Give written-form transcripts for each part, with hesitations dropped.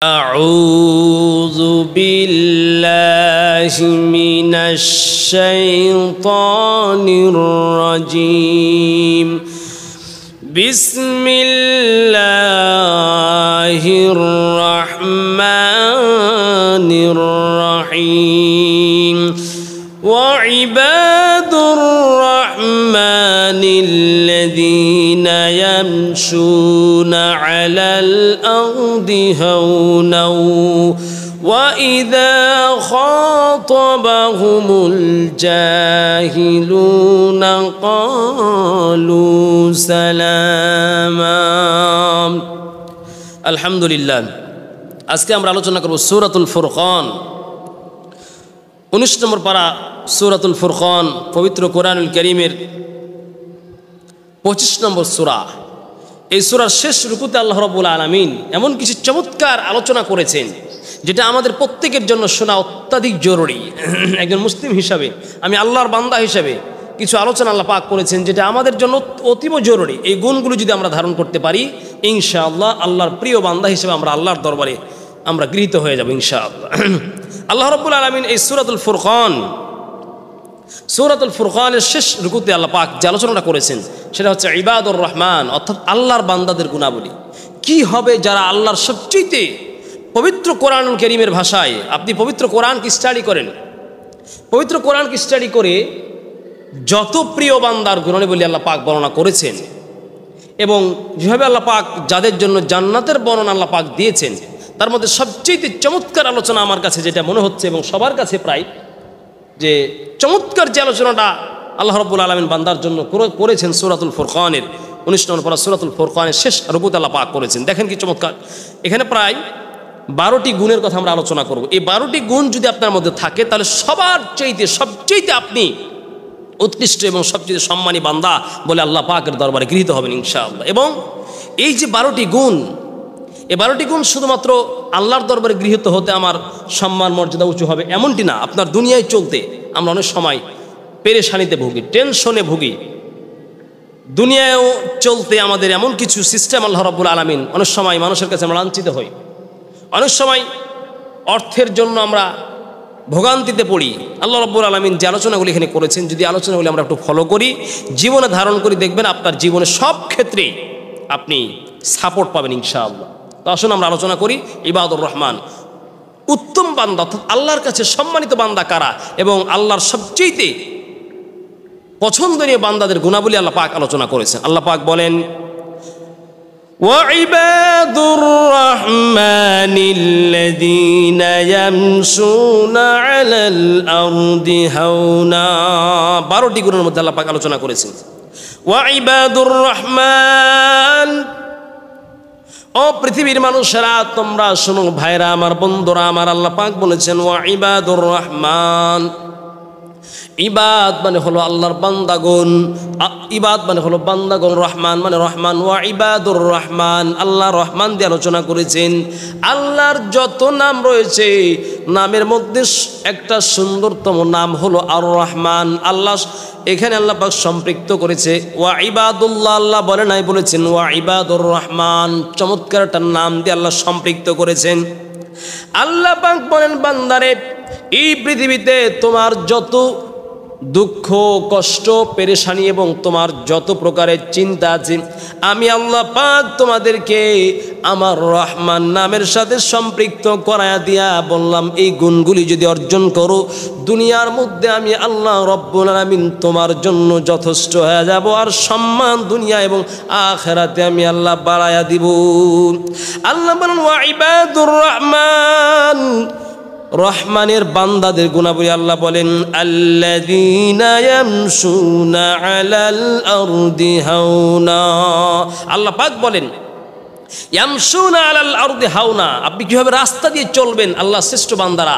أعوذ بالله من الشيطان الرجيم بسم الله الرحمن الرحيم وعباد الرحمن الذين يمشون على الأرض هونا وإذا خاطبهم الجاهلون قالوا سلاما الحمد لله আজকে আমরা আলোচনা করব সূরাতুল ফুরকান 19 নম্বর পারা সূরাতুল ফুরকান পবিত্র কোরআনুল কারীমের 25 নম্বর সূরা। এই সূরার শেষ রুকুতে আল্লাহ রাব্বুল আলামিন এমন কিছু চমৎকার আলোচনা করেছেন যেটা আমাদের প্রত্যেকের জন্য শোনা অত্যাধিক জরুরি। একজন মুসলিম হিসাবে, আমি আল্লাহর বান্দা হিসাবে কিছু আলোচনা আল্লাহ পাক করেছেন যেটা আমাদের জন্য অতীব জরুরি। এই গুণগুলো যদি আমরা ধারণ করতে পারি ইনশাআল্লাহ আল্লাহর প্রিয় বান্দা হিসেবে আমরা আল্লাহর দরবারে আমরা গৃহীত হয়ে যাব ইনশাআল্লাহ। আল্লাহ রাব্বুল আলামিন এই সূরাতুল ফুরকানের শেষ রুকুতে আল্লাহ পাক যে আলোচনাটা করেছেন সেটা হচ্ছে ইবাদুর রহমান, অর্থাৎ আল্লাহর বান্দাদের গুণাবলী কি হবে যারা আল্লাহর সবচেয়ে পবিত্র কোরআনুল কারীমের ভাষায় আপনি পবিত্র কোরআনকে স্টাডি করেন, পবিত্র কোরআনকে স্টাডি করে যত প্রিয় বান্দার গুণাবলী আল্লাহ পাক বর্ণনা করেছেন এবং যেভাবে আল্লাহ পাক যাদের জন্য জান্নাতের বর্ণনা আল্লাহ পাক দিয়েছেন তার মধ্যে সবচেয়ে চমৎকার আলোচনা আমার কাছে যেটা মনে হচ্ছে এবং সবার কাছে প্রায় যে চমৎকার যে আলোচনাটা আল্লাহ রাব্বুল আলামিন বান্দার জন্য করেছেন সূরাতুল ফুরকানের 19 নম্বর পারা সূরাতুল ফুরকানের শেষ রুকুতে আল্লাহ পাক করেছেন। দেখেন কি চমৎকার, এখানে প্রায় 12টি গুণের কথা আমরা আলোচনা করব। এই 12টি গুণ যদি আপনার মধ্যে থাকে তাহলে সবার চাইতে সবচেয়ে আপনি উৎকৃষ্ট এবং সবচেয়ে সম্মানী বান্দা বলে আল্লাহ পাকের দরবারে গৃহীত হবেন ইনশাআল্লাহ। এবং এই যে 12টি গুণ, এই 12টি গুণ শুধুমাত্র আল্লাহর দরবারে গৃহীত হতে আমার সম্মান মর্যাদা উঁচু হবে এমনটি না। আপনার দুনিয়ায় চলতে আমরা অনেক সময় পেরেশানিতে ভুগি, টেনশনে ভুগি। দুনিয়ায়ও চলতে আমাদের এমন কিছু সিস্টেম আল্লাহ রাব্বুল আলামিন অনেক সময় মানুষের কাছে আমরা লাঞ্ছিত হই, অনেক সময় অর্থের জন্য আমরা ভোগান্তিতে পড়ি। আল্লাহ রাব্বুল আলামিন যে আলোচনাগুলি এখানে করেছেন যদি আলোচনাগুলি আমরা একটু ফলো করি, জীবনে ধারণ করি, দেখবেন আপনার জীবনে সব ক্ষেত্রে আপনি সাপোর্ট পাবেন ইনশাআল্লাহ। তো আসুন আমরা আলোচনা করি ইবাদুর রহমান, উত্তম বান্দা অর্থাৎ আল্লাহর কাছে সম্মানিত বান্দা কারা এবং আল্লাহর সবচেয়ে পছন্দনীয় বান্দাদের গুণাবলী আল্লাহ পাক আলোচনা করেছেন। আল্লাহ পাক বলেন ওয়াইবাদুর রহমানিল্লাযীনা ইয়ামশুনা আলাল আরদি হাওনা। 12টি গুণের মধ্যে আল্লাহ পাক আলোচনা করেছেন। ওয়াইবাদুর রহমান, ও পৃথিবীর মানুষেরা তোমরা শোনো, ভাইরা আমার, বন্ধুরা আমার, আল্লাহ পাক বলেছেন ওয়া ইবাদুর রহমান। ইবাদ মানে হলো আল্লাহর বান্দাগণ, ইবাদ মানে হলো বান্দাগণ, রহমান মানে রহমান। ওয়া ইবাদুর রহমান, আল্লাহ রহমান দিয়ে আলোচনা করেছেন। আল্লাহর যত নাম রয়েছে নামের মধ্যে একটা সুন্দরতম নাম হলো আর রহমান। আল্লাহ এখানে আল্লাহ পাক সম্পৃক্ত করেছে ওয়া ইবাদুল্লাহ, আল্লাহ বলে নাই, বলেছেন ওয়া ইবাদুর রহমান। চমৎকার একটা নাম দিয়ে আল্লাহ সম্পৃক্ত করেছেন। আল্লাহ পাক বলেন বান্দারে, এই পৃথিবীতে তোমার যত দুঃখ কষ্ট পেরেশানি এবং তোমার যত প্রকারের চিন্তা আছে আমি আল্লাহ পাক তোমাদেরকে আমার রহমান নামের সাথে সম্পৃক্ত করায়া দিয়া বললাম এই গুণগুলি যদি অর্জন করো দুনিয়ার মধ্যে আমি আল্লাহ রব্বুল আলামিন তোমার জন্য যথেষ্ট হয়ে যাব, আর সম্মান দুনিয়া এবং আখিরাতে আমি আল্লাহ বাড়ায়া দিব। আল্লাহ বলেন ওয়া ইবাদুর রহমান, রহমানের বান্দাদের গুণাবলী আল্লাহ বলেন আল্লাযীনা ইয়ামশুনা আলাল আরদি হাওনা। আল্লাহ পাক বলেন ইয়ামশুনা আলাল আরদি হাওনা, আপনি কিভাবে রাস্তা দিয়ে চলবেন। আল্লাহ শ্রেষ্ঠ বান্দারা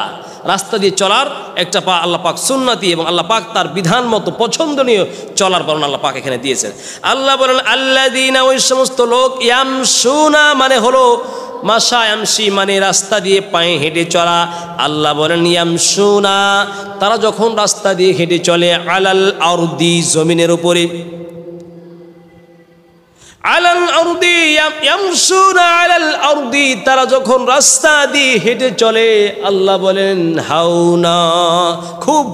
রাস্তা দিয়ে চলার একটা পা আল্লাহ পাক সুন্নতি এবং আল্লাহ পাক তার বিধান মতো পছন্দনীয় চলার বর্ণনা আল্লাহ পাক এখানে দিয়েছেন। আল্লাহ বলেন আল্লাযীনা, ওই সমস্ত লোক, ইয়ামশুনা মানে হলো মাশা ইয়ামশি মানে রাস্তা দিয়ে পায়ে হেঁটে চলা। আল্লাহ বলেন ইয়ামশুনা, তারা যখন রাস্তা দিয়ে হেঁটে চলে আলাল আরদি জমিনের উপরে, আলাল আরদি ইয়ামশুনা আলাল আরদি, তারা যখন রাস্তা দিয়ে হেঁটে চলে আল্লাহ বলেন হাওনা, খুব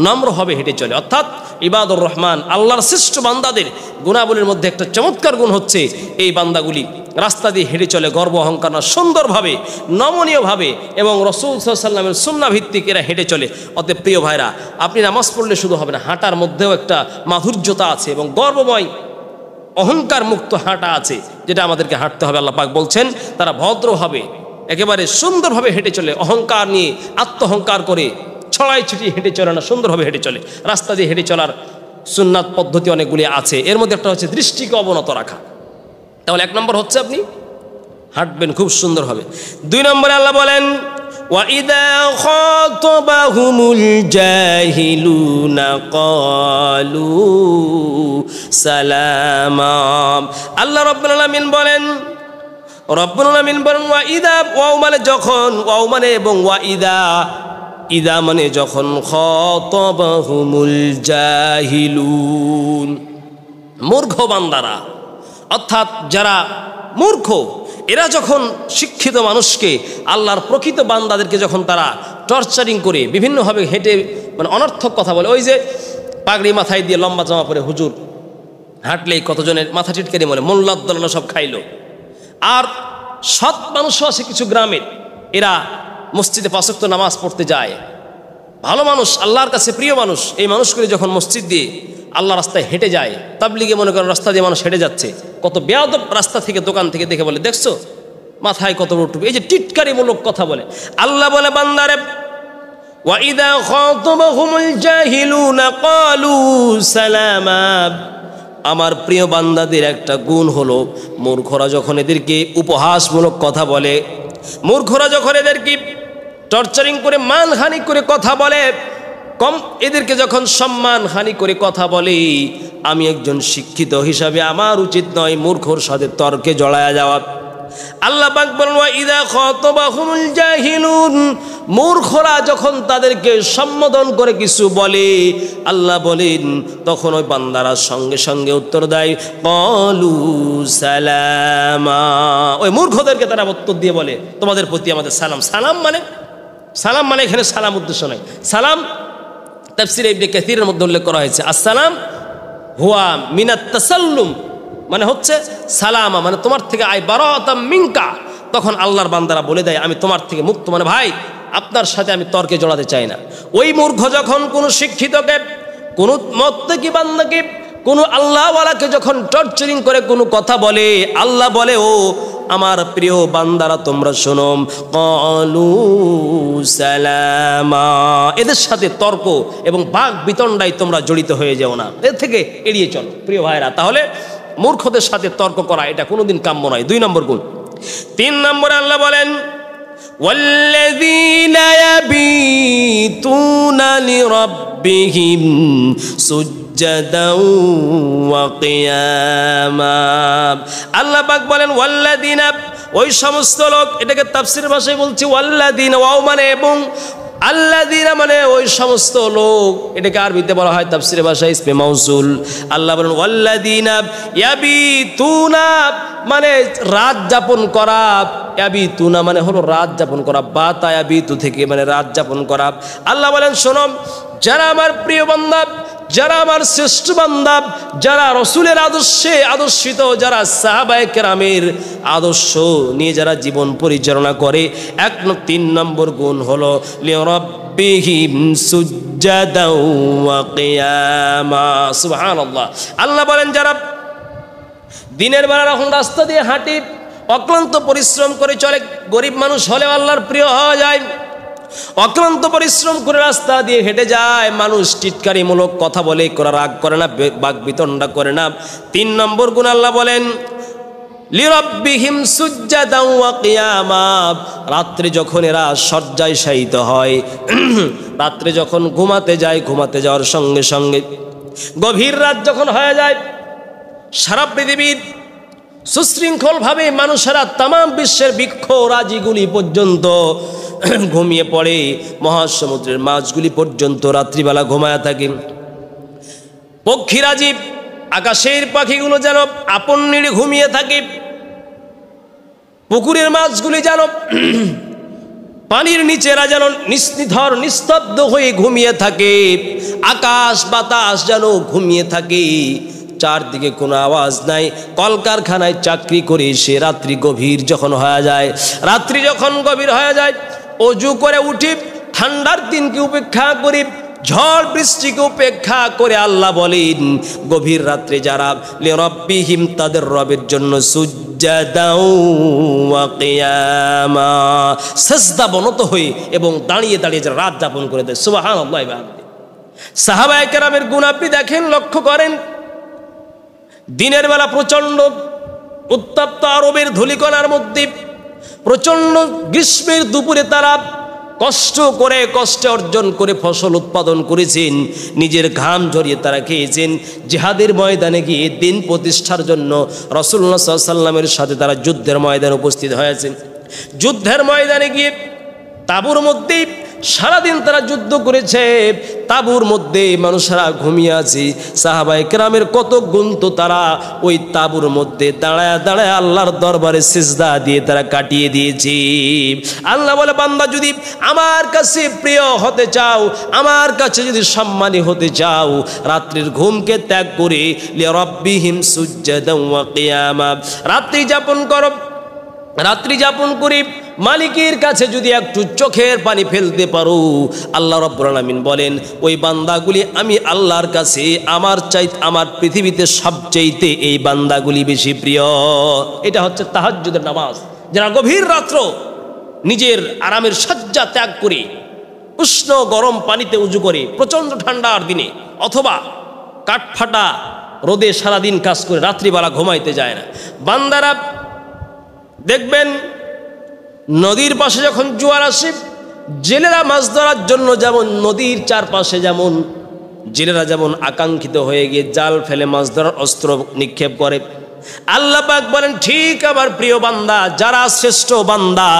নম্রভাবে হেঁটে চলে। অর্থাৎ ইবাদুর রহমান আল্লাহর শ্রেষ্ঠ বান্দাদের গুণাবলীর মধ্যে একটা চমৎকার গুণ হচ্ছে এই বান্দাগুলি রাস্তা দিয়ে হেঁটে চলে গর্ব অহংকার না, সুন্দরভাবে নমনীয়ভাবে, এবং রাসূল সাল্লাল্লাহু আলাইহি ওয়াসাল্লামের সুন্নাহ ভিত্তিক এরা হেঁটে চলে। অতএব প্রিয় ভাইরা, আপনি নামাজ পড়লে শুধু হবে না, হাঁটার মধ্যেও একটা মাধুর্যতা আছে এবং গর্বময় অহংকার মুক্ত হাঁটা আছে, যেটা আমাদেরকে হাঁটতে হবে। আল্লাহ পাক বলছেন তারা ভদ্রভাবে একেবারে সুন্দরভাবে হেঁটে চলে, অহংকার নিয়ে আত্মহংকার করে ছড়াই ছিটিয়ে হেঁটে চলে না, সুন্দরভাবে হেঁটে চলে। রাস্তা দিয়ে হেঁটে চলার সুন্নাত পদ্ধতি অনেকগুলি আছে, এর মধ্যে একটা হচ্ছে দৃষ্টিকে অবনত রাখা। তাহলে এক নম্বর হচ্ছে আপনি হাঁটবেন খুব সুন্দরভাবে। 2 নম্বরে আল্লাহ বলেন وَإِذَا خَاطَبَهُمُ الْجَاهِلُونَ قَالُوا سَلَامًا। আল্লাহ রাব্বুল আলামিন বলেন ওয়াইদা, ওয়াও মানে যখন, ওয়াও মানে এবং ওয়াইদা, ইদা মানে যখন, খাতাবাহুমুল জাহিলুন, মূর্খ বান্দারা, অর্থাৎ যারা মূর্খ, এরা যখন শিক্ষিত মানুষকে, আল্লাহর প্রকৃত বান্দাদেরকে যখন তারা টর্চারিং করে বিভিন্নভাবে হেঁটে মানে অনর্থক কথা বলে, ওই যে পাগড়ি মাথায় দিয়ে লম্বা জামা পরে হুজুর হাঁটলেই কতজনের মাথা টিটকারি বলে মোল্লাদ্দোল্লা সব খাইলো। আর সৎ মানুষও আছে কিছু গ্রামের, এরা মসজিদে 5 ওয়াক্ত নামাজ পড়তে যায়, ভালো মানুষ, আল্লাহর কাছে প্রিয় মানুষ, এই মানুষগুলি যখন মসজিদ দিয়ে আল্লাহ রাস্তায় হেঁটে যায়, তাবলিগে মনে করেন রাস্তা দিয়ে মানুষ হেঁটে যাচ্ছে, কত বেয়াদব রাস্তা থেকে দোকান থেকে দেখে বলে দেখছো মাথায় কত বড় টুপি, এই যে টিটকারিমূলক কথা বলে। আল্লাহ বলে বান্দারে ওয়াইদা খাতাবাহুমুল জাহিলুনা ক্বালু সালামা, আমার প্রিয় বান্দাদের একটা গুণ হলো মূর্খরা যখন এদেরকে উপহাসমূলক কথা বলে, মূর্খরা যখন এদেরকে টর্চারিং করে মানহানি করে কথা বলে, কম এদেরকে যখন সম্মানহানি করে কথা বলে, আমি একজন শিক্ষিত হিসাবে আমার উচিত নয় মূর্খর সাথে তর্কে জড়ায়া যাওয়া। আল্লাহ পাক বলেন ওয়াইদা খাতাবাহুমুল জাহিলুন, মূর্খরা যখন তাদেরকে সম্বোধন করে কিছু বলে, আল্লাহ বলেন তখন ওই বান্দারা সঙ্গে সঙ্গে উত্তর দেয় ক্বালু সালামা, ওই মূর্খদেরকে তারা উত্তর দিয়ে বলে তোমাদের প্রতি আমাদের সালাম। সালাম মানে এখানে সালাম উদ্দেশ্য নয়, সালাম তাফসীরে ইবনে কাসীরের মধ্যে উল্লেখ করা হয়েছে আসসালাম হুয়া মিনাত তাসাল্লুম, মানে হচ্ছে সালামা মানে তোমার থেকে আই বারাতাম মিনকা, তখন আল্লাহর বান্দারা বলে দেয় আমি তোমার থেকে মুক্ত, মানে ভাই আপনার সাথে আমি তর্কে জড়াতে চাই না। ওই মূর্খ যখন কোনো শিক্ষিতকে, কোনো মুত্তাকি বান্দাকে, কোনো আল্লাহওয়ালাকে যখন টর্চারিং করে কোনো কথা বলে, আল্লাহ বলে ও আমার প্রিয় বান্দারা তোমরা শোনো ক্বালু সালামা, এদের সাথে তর্ক এবং বাক বিতণ্ডায় তোমরা জড়িত হয়ে যাও না, এর থেকে এড়িয়ে চলো প্রিয় ভাইরা। তাহলে মূর্খদের সাথে তর্ক করা এটা কোনোদিন কাম্য নয়। 2 নম্বর গুণ। 3 নম্বরে আল্লাহ বলেন ওয়াল্লাযীনা ইয়াবিতুনা লিরাব্বিহিম সুজ্জাদাও ওয়া কিয়ামা। আল্লাহ পাক বলেন ওয়াল্লাযীনা, ওই সমস্ত লোক, এটাকে তাফসীর ভাষায় বলছি ওয়াল্লাযীনা, ওয়াও মানে এবং, আল্লাযীনা মানে ওই সমস্ত লোক, এটাকে আরবিতে বলা হয় তাফসীরের ভাষায় ইসমে মাউসুল। আল্লাহ বলেন ওয়াল্লাযীনা ইয়াবিতুনা মানে রাত যাপন করা, ইয়াবিতুনা মানে হলো রাত যাপন করা, বাতা ইয়াবিতু থেকে মানে রাত যাপন করা। আল্লাহ বলেন শোনো, যারা আমার প্রিয় বান্দা, যারা আমার শ্রেষ্ঠ বান্দা, যারা রসুলের আদর্শে আদর্শিত, যারা সাহাবায়ে কেরামের আদর্শ নিয়ে যারা জীবন পরিচালনা করে, 3 নম্বর গুণ হলো লিরাব্বিহিম সুজ্জাদাও ওয়া কিয়ামা। সুবহানাল্লাহ। আল্লাহ বলেন যারা দিনের বেলা যখন রাস্তা দিয়ে হাঁটি, অক্লান্ত পরিশ্রম করে চলে, গরিব মানুষ হলেও আল্লাহর প্রিয় হওয়া যায়, অক্লান্ত পরিশ্রম করে রাস্তা দিয়ে হেঁটে যায়, মানুষ টিটকারিমূলক কথা বলে, রাগ করে না, বাক বিতণ্ডা করে না। 3 নম্বর গুণ আল্লাহ বলেন লিরাব্বিহিম সুজ্জাদাও ওয়া কিয়ামা, রাত্রে যখন এরা শয্যায় শায়িত হয়, রাত্রে যখন ঘুমাতে যায়, ঘুমাতে যাওয়ার সঙ্গে সঙ্গে গভীর রাত যখন হয়ে যায়, সারা পৃথিবীর সুশৃঙ্খলভাবে মানুষেরা তাম বিশ্বের বৃক্ষ রাজিগুলি পর্যন্ত ঘুমিয়ে পড়ে, মহাসমুদ্রের মাছগুলি পর্যন্ত রাত্রিবেলা ঘুমায়া থাকে, পক্ষীরাজি আকাশের পাখিগুলো যেন আপন নিড়ে ঘুমিয়ে থাকে, পুকুরের মাছগুলি যেন পানির নিচেরা যেন নিস্নিধর নিস্তব্ধ হয়ে ঘুমিয়ে থাকে, আকাশ বাতাস যেন ঘুমিয়ে থাকে, চারদিকে কোনো আওয়াজ নাই। কলকারখানায় চাকরি করে সে রাত্রি গভীর যখন হয়ে যায়, রাত্রি যখন গভীর হয়ে যায়, অজু করে উঠি, ঠান্ডার দিনকে উপেক্ষা করি, ঝড় বৃষ্টিকে উপেক্ষা করে আল্লাহ বলেন গভীর রাত্রে যারা লিরাব্বিহিম তাদের রবের জন্য সুজদাও ওয়া কিয়ামা সিজদা বনত হয়ে এবং দাঁড়িয়ে দাঁড়িয়ে যারা রাত যাপন করে দেয়। সুবহানাল্লাহ। সাহাবায়ে কেরামের গুণ আপনি দেখেন, লক্ষ্য করেন, দিনের বেলা প্রচণ্ড উত্তপ্ত আরবের ধূলিকণার মধ্যে প্রচণ্ড গ্রীষ্মের দুপুরে তারা কষ্টে অর্জন করে ফসল উৎপাদন করেছেন, নিজের ঘাম ঝরিয়ে তারা খেয়েছেন। জিহাদের ময়দানে গিয়ে দিন প্রতিষ্ঠার জন্য রাসূলুল্লাহ সাল্লাল্লাহু আলাইহি ওয়াসাল্লামের সাথে তারা যুদ্ধের ময়দানে উপস্থিত হয়েছেন। যুদ্ধের ময়দানে গিয়ে তাঁবুর মধ্যেই সারাদিন তারা যুদ্ধ করেছে, তাঁবুর মধ্যে মানুষেরা ঘুমিয়ে আছে। সাহাবায়ে কেরামের কত গুণ তো তারা ওই তাঁবুর মধ্যে দাঁড়ায় দাঁড়ায় আল্লাহর দরবারে সিজদা দিয়ে তারা কাটিয়ে দিয়েছে। আল্লাহ বলে, বান্দা যদি আমার কাছে প্রিয় হতে চাও, আমার কাছে যদি সম্মানী হতে চাও, রাত্রির ঘুমকে ত্যাগ করে লিরাব্বিহিম সুজদাও ওয়া কিয়ামা রাত্রি যাপন করো। রাত্রি যাপন করে মালিকের কাছে যদি একটু চোখের পানি ফেলতে পারো, আল্লাহ রাব্বুল আলামিন বলেন ওই বান্দাগুলি আমি আল্লাহর কাছে আমার পৃথিবীতে সবচেয়ে এই বান্দাগুলি বেশি প্রিয়। এটা হচ্ছে তাহাজ্জুদের নামাজ, যারা গভীর রাত্র নিজের আরামের শয্যা ত্যাগ করে উষ্ণ গরম পানিতে উজু করে প্রচণ্ড ঠান্ডার দিনে অথবা কাঠফাটা রোদে সারাদিন কাজ করে রাত্রিবেলা ঘুমাইতে যায় না। বান্দারা দেখবেন নদীর পাশে যখন জোয়ার আসে, জেলেরা মাছ ধরার জন্য যেমন নদীর চারপাশে যেমন জেলেরা যেমন আকাঙ্ক্ষিত হয়ে গিয়ে জাল ফেলে মাছ ধরার অস্ত্র নিক্ষেপ করে, আল্লাহ পাক বলেন ঠিক আমার প্রিয় বান্দা যারা শ্রেষ্ঠ বান্দা,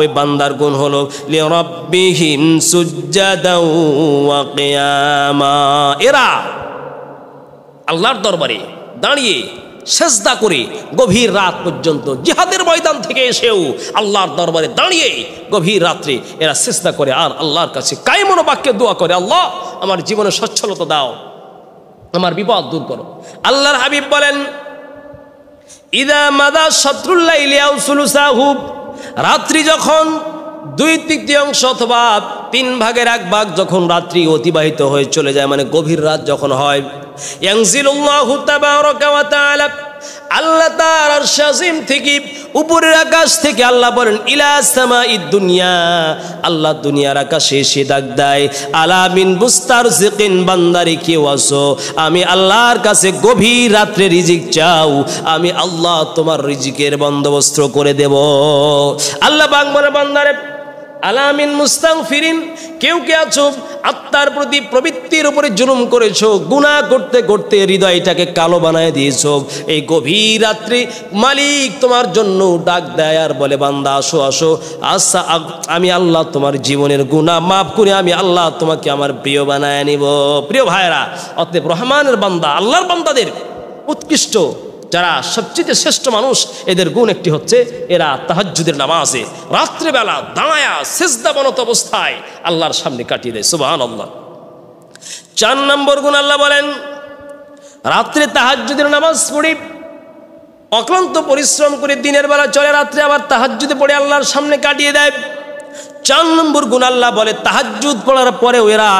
ওই বান্দার গুণ হলো লিরাব্বিহিম সুজদাও ওয়া কিয়ামা। এরা আল্লাহর দরবারে দাঁড়িয়ে সেজদা করে গভীর রাত পর্যন্ত, জিহাদের ময়দান থেকে এসেও আল্লাহর দরবারে দাঁড়িয়ে গভীর রাত্রে এরা সেজদা করে আর আল্লাহর কাছে কায়মন বাক্যে দোয়া করে, আল্লাহ আমার জীবনে সচ্ছলতা দাও, আমার বিপদ দূর করো। আল্লাহর হাবিব বলেন ইদা মাদা শাতরুল লাইলি আও সুলুসাহু, রাত্রি যখন 2/3 অথবা 3 ভাগের 1 ভাগ যখন রাত্রি অতিবাহিত হয়ে চলে যায়, মানে গভীর রাত যখন হয়, ইয়ানজিলুল্লাহু তাবারাকা ওয়া তাআলা, আল্লাহ তাআলার আরশ আজিম থেকে উপরের আকাশ থেকে আল্লাহ বলেন ইলা সামাইদ দুনিয়া, আল্লাহ দুনিয়ার আকাশে এসে ডাক দেয়, আলা মিন মুস্তারজিকিন, বান্দারে কেউ আসো, আমি আল্লাহর কাছে গভীর রাত্রে রিজিক চাও, আমি আল্লাহ তোমার রিজিকের বন্দোবস্ত করে দেব। আল্লাহ বাংলার বান্দারে আলামিন মুস্তাগফিরিন, কেউ কে আছো আত্মার প্রতি প্রবৃত্তির উপরে জুলুম করেছো, গুনাহ করতে করতে হৃদয়টাকে কালো বানায় দিয়েছো, এই গভীর রাত্রি মালিক তোমার জন্য ডাক দেয় আর বলে বান্দা আসো আসো, আচ্ছা আমি আল্লাহ তোমার জীবনের গুনাহ মাফ করে আমি আল্লাহ তোমাকে আমার প্রিয় বানায় নিব। প্রিয় ভাইরা, অতএব রহমানের বান্দা আল্লাহর বান্দাদের উৎকৃষ্ট যারা সবচেয়ে শ্রেষ্ঠ মানুষ, এদের গুণ একটি হচ্ছে এরা তাহাজ্জুদের নামাজে রাত্রেবেলা দাঁড়ায়া সিজদাবনত অবস্থায় আল্লাহর সামনে কাটিয়ে দেয়। সুবহানাল্লাহ। 4 নম্বর গুণ আল্লাহ বলেন রাত্রে তাহাজ্জুদের নামাজ পড়ি, অক্লান্ত পরিশ্রম করে দিনের বেলা চলে, রাত্রে আবার তাহাজ্জুদে পড়ে আল্লাহর সামনে কাটিয়ে দেয়। 4 নম্বর গুণ আল্লাহ বলে তাহাজ্জুদ পড়ার পরেও এরা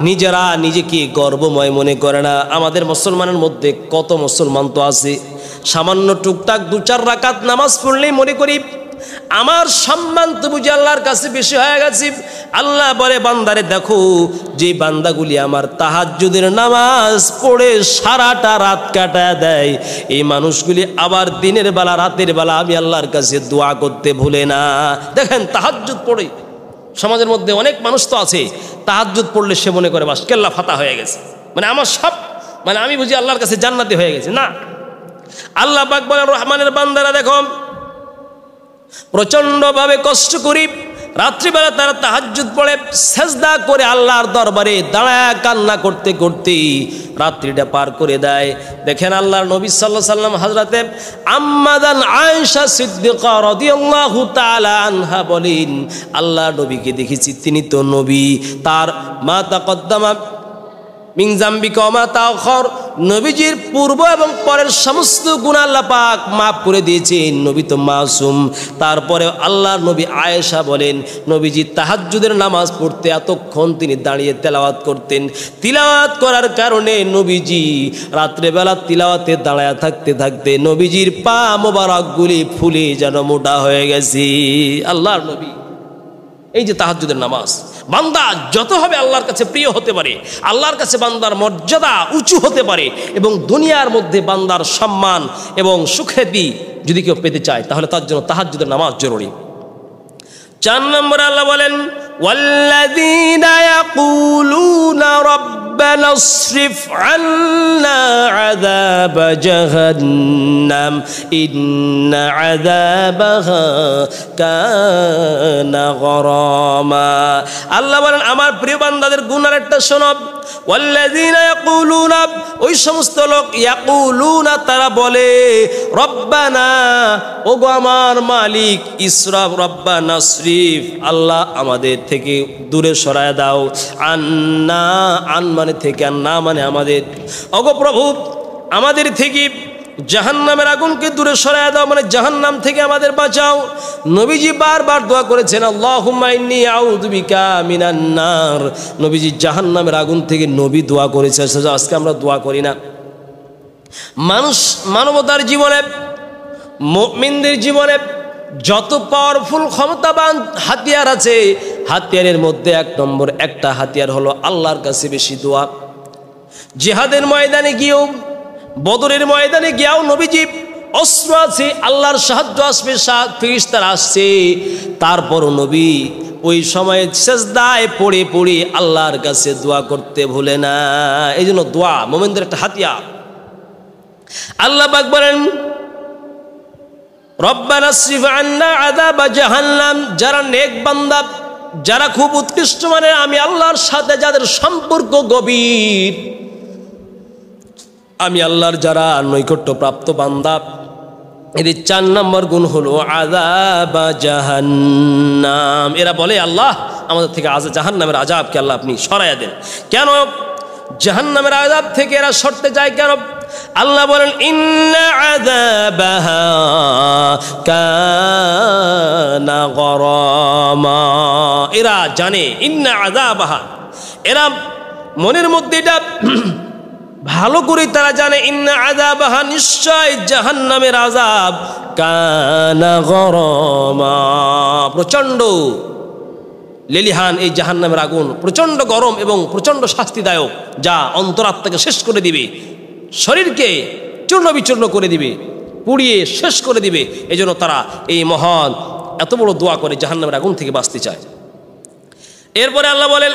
নিজেরা নিজেকে গর্বময় মনে করে না। আমাদের মুসলমানের মধ্যে কত মুসলমান তো আছে সামান্য টুকটাক 2-4 রাকাত নামাজ পড়লেই মনে করি আমার সম্মান তো বুঝি আল্লাহর কাছে বেশি হয়ে গেছে। আল্লাহ বলে বান্দারে দেখো, যে বান্দাগুলি আমার তাহাজ্জুদের নামাজ পড়ে সারাটা রাত কাটায় দেয়, এই মানুষগুলি আবার দিনের বেলা রাতের বেলা আমি আল্লাহর কাছে দোয়া করতে ভুলে না। দেখেন তাহাজ্জুদ পড়ে সমাজের মধ্যে অনেক মানুষ তো আছে তাহাজ্জুদ পড়লে সে মনে করে বাস কেল্লা ফাতা হয়ে গেছে, মানে আমার সব মানে আমি বুঝি আল্লাহর কাছে জান্নাতি হয়ে গেছে। না, আল্লাহ পাক বলেন রহমানের বান্দারা দেখো প্রচন্ডভাবে কষ্ট করি রাত্রিবেলা তারা তাহাজ্জুদ পড়ে সেজদা করে আল্লাহর দরবারে দাঁড়ায় কান্না করতে করতে রাত্রিটা পার করে দেয়। দেখেন আল্লাহর নবী সাল্লাল্লাহু আলাইহি ওয়াসাল্লাম হযরতে আম্মাদান আয়েশা সিদ্দিকা রাদিয়াল্লাহু তাআলা আনহা বলেন, আল্লাহর নবীকে দেখেছি, তিনি তো নবী, তার মা তাকদ্দামা মিন যামবিকা ওয়া মা তাআখার, নবীজির পূর্ব এবং পরের সমস্ত গুনাহ আল্লাহ পাক মাফ করে দিয়েছেন, নবী তো মাসুম। তারপরে আল্লাহর নবী আয়েশা বলেন, নবীজি তাহাজ্জুদের নামাজ পড়তে এতক্ষণ তিনি দাঁড়িয়ে তেলাওয়াত করতেন। তিলাওয়াত করার কারণে নবীজি রাত্রেবেলা তিলাওয়াতে দাঁড়ায় থাকতে থাকতে নবীজির পা মোবারকগুলি ফুলে যেন মোটা হয়ে গেছে। আল্লাহর নবী, এই যে তাহাজ্জুদের নামাজ, বান্দা যত হবে আল্লাহর কাছে প্রিয় হতে পারে, আল্লাহর কাছে বান্দার মর্যাদা উঁচু হতে পারে, এবং দুনিয়ার মধ্যে বান্দার সম্মান এবং সুখ্যাতি যদি কেউ পেতে চায় তাহলে তার জন্য তাহাজ্জুদের নামাজ জরুরি। 4 নম্বরে আল্লাহ বলেন, ওয়াল্লাযীনা ইয়াকুলুনা রাব্বানা ইসরিফ আন্না আযাব জাহান্নাম ইন্না আযাবাহা কানা গরামা। আল্লাহ বলেন, আমার প্রিয় বান্দাদের গুনার একটা শোনো। ওয়াল্লাযীনা ইয়াকুলুনা, ওই সমস্ত লোক, ইয়াকুলুনা তারা বলে, রব্বানা, ওগো আমার মালিক, ইসরাফ রব্বানা ইসরিফ, আল্লাহ আমাদের থেকে দূরে সরায় দাও, আন্না, আন মানে থেকে, আর না মানে আমাদের, ওগো প্রভু আমাদের থেকে জাহান্নামের আগুনকে দূরে সরায় দাও, মানে জাহান্নাম থেকে আমাদের বাঁচাও। নবীজি বারবার দোয়া করেছেন, আল্লাহুম্মা ইন্নী আউযু বিকা মিনান নার। নবীজি জাহান্নামের আগুন থেকে নবী দোয়া করেছে, আজকে আমরা দোয়া করি না। মানবতার জীবনে, মুমিনদের জীবনে যত পাওয়ারফুল ক্ষমতাবান হাতিয়ার আছে, হাতিয়ারের মধ্যে 1 নম্বর একটা হাতিয়ার হলো আল্লাহর কাছে বেশি দোয়া। জিহাদের ময়দানে গিয়েও, বদরের ময়দানে গিয়েও নবীজি অস্ত্র আছে, আল্লাহর সাহায্য আসবে, ফেরেশতারা আসছে, তারপরও নবী ওই সময়ে সেজদায় পড়ে পড়ে আল্লাহর কাছে দোয়া করতে ভুলে না। এই জন্য দোয়া মুমিনদের একটা হাতিয়ার। আল্লাহ পাক বলেন, রব্বানা ইসরিফ আন্না আযাবা জাহান্নাম, যারা নেক বান্দা, যারা খুব উৎকৃষ্ট, মানে আমি আল্লাহর সাথে যাদের সম্পর্ক গভীর, আমি আল্লাহর যারা নৈকট্য প্রাপ্ত বান্দা, এদের 4 নম্বর গুণ হলো আযাবা জাহান্নাম। এরা বলে, আল্লাহ আমাদের থেকে জাহান্নামের আযাবকে আল্লাহ আপনি সরাইয়া দেন। কেন জাহান্নামের আযাব থেকে এরা সরতে যায় কেন? আল্লাহ বলেন, ইন্না আযাবাহা কানা গরামা। এরা জানে, ইন্না আযাবাহা, এরা মনের মধ্যে এটা ভালো করে তারা জানে, ইন্না আযাবাহা, নিশ্চয় জাহান্নামের আযাব, কানা গরামা, প্রচণ্ড লেলিহান। এই জাহান্নামের আগুন প্রচণ্ড গরম এবং প্রচণ্ড শাস্তিদায়ক, যা অন্তরাত্মাকে শেষ করে দিবে, শরীরকে চূর্ণ বিচূর্ণ করে দিবে, পুড়িয়ে শেষ করে দিবে। এই জন্য তারা এই মহান এত বড় দোয়া করে জাহান্নামের আগুন থেকে বাঁচতে চায়। এরপরে আল্লাহ বলেন,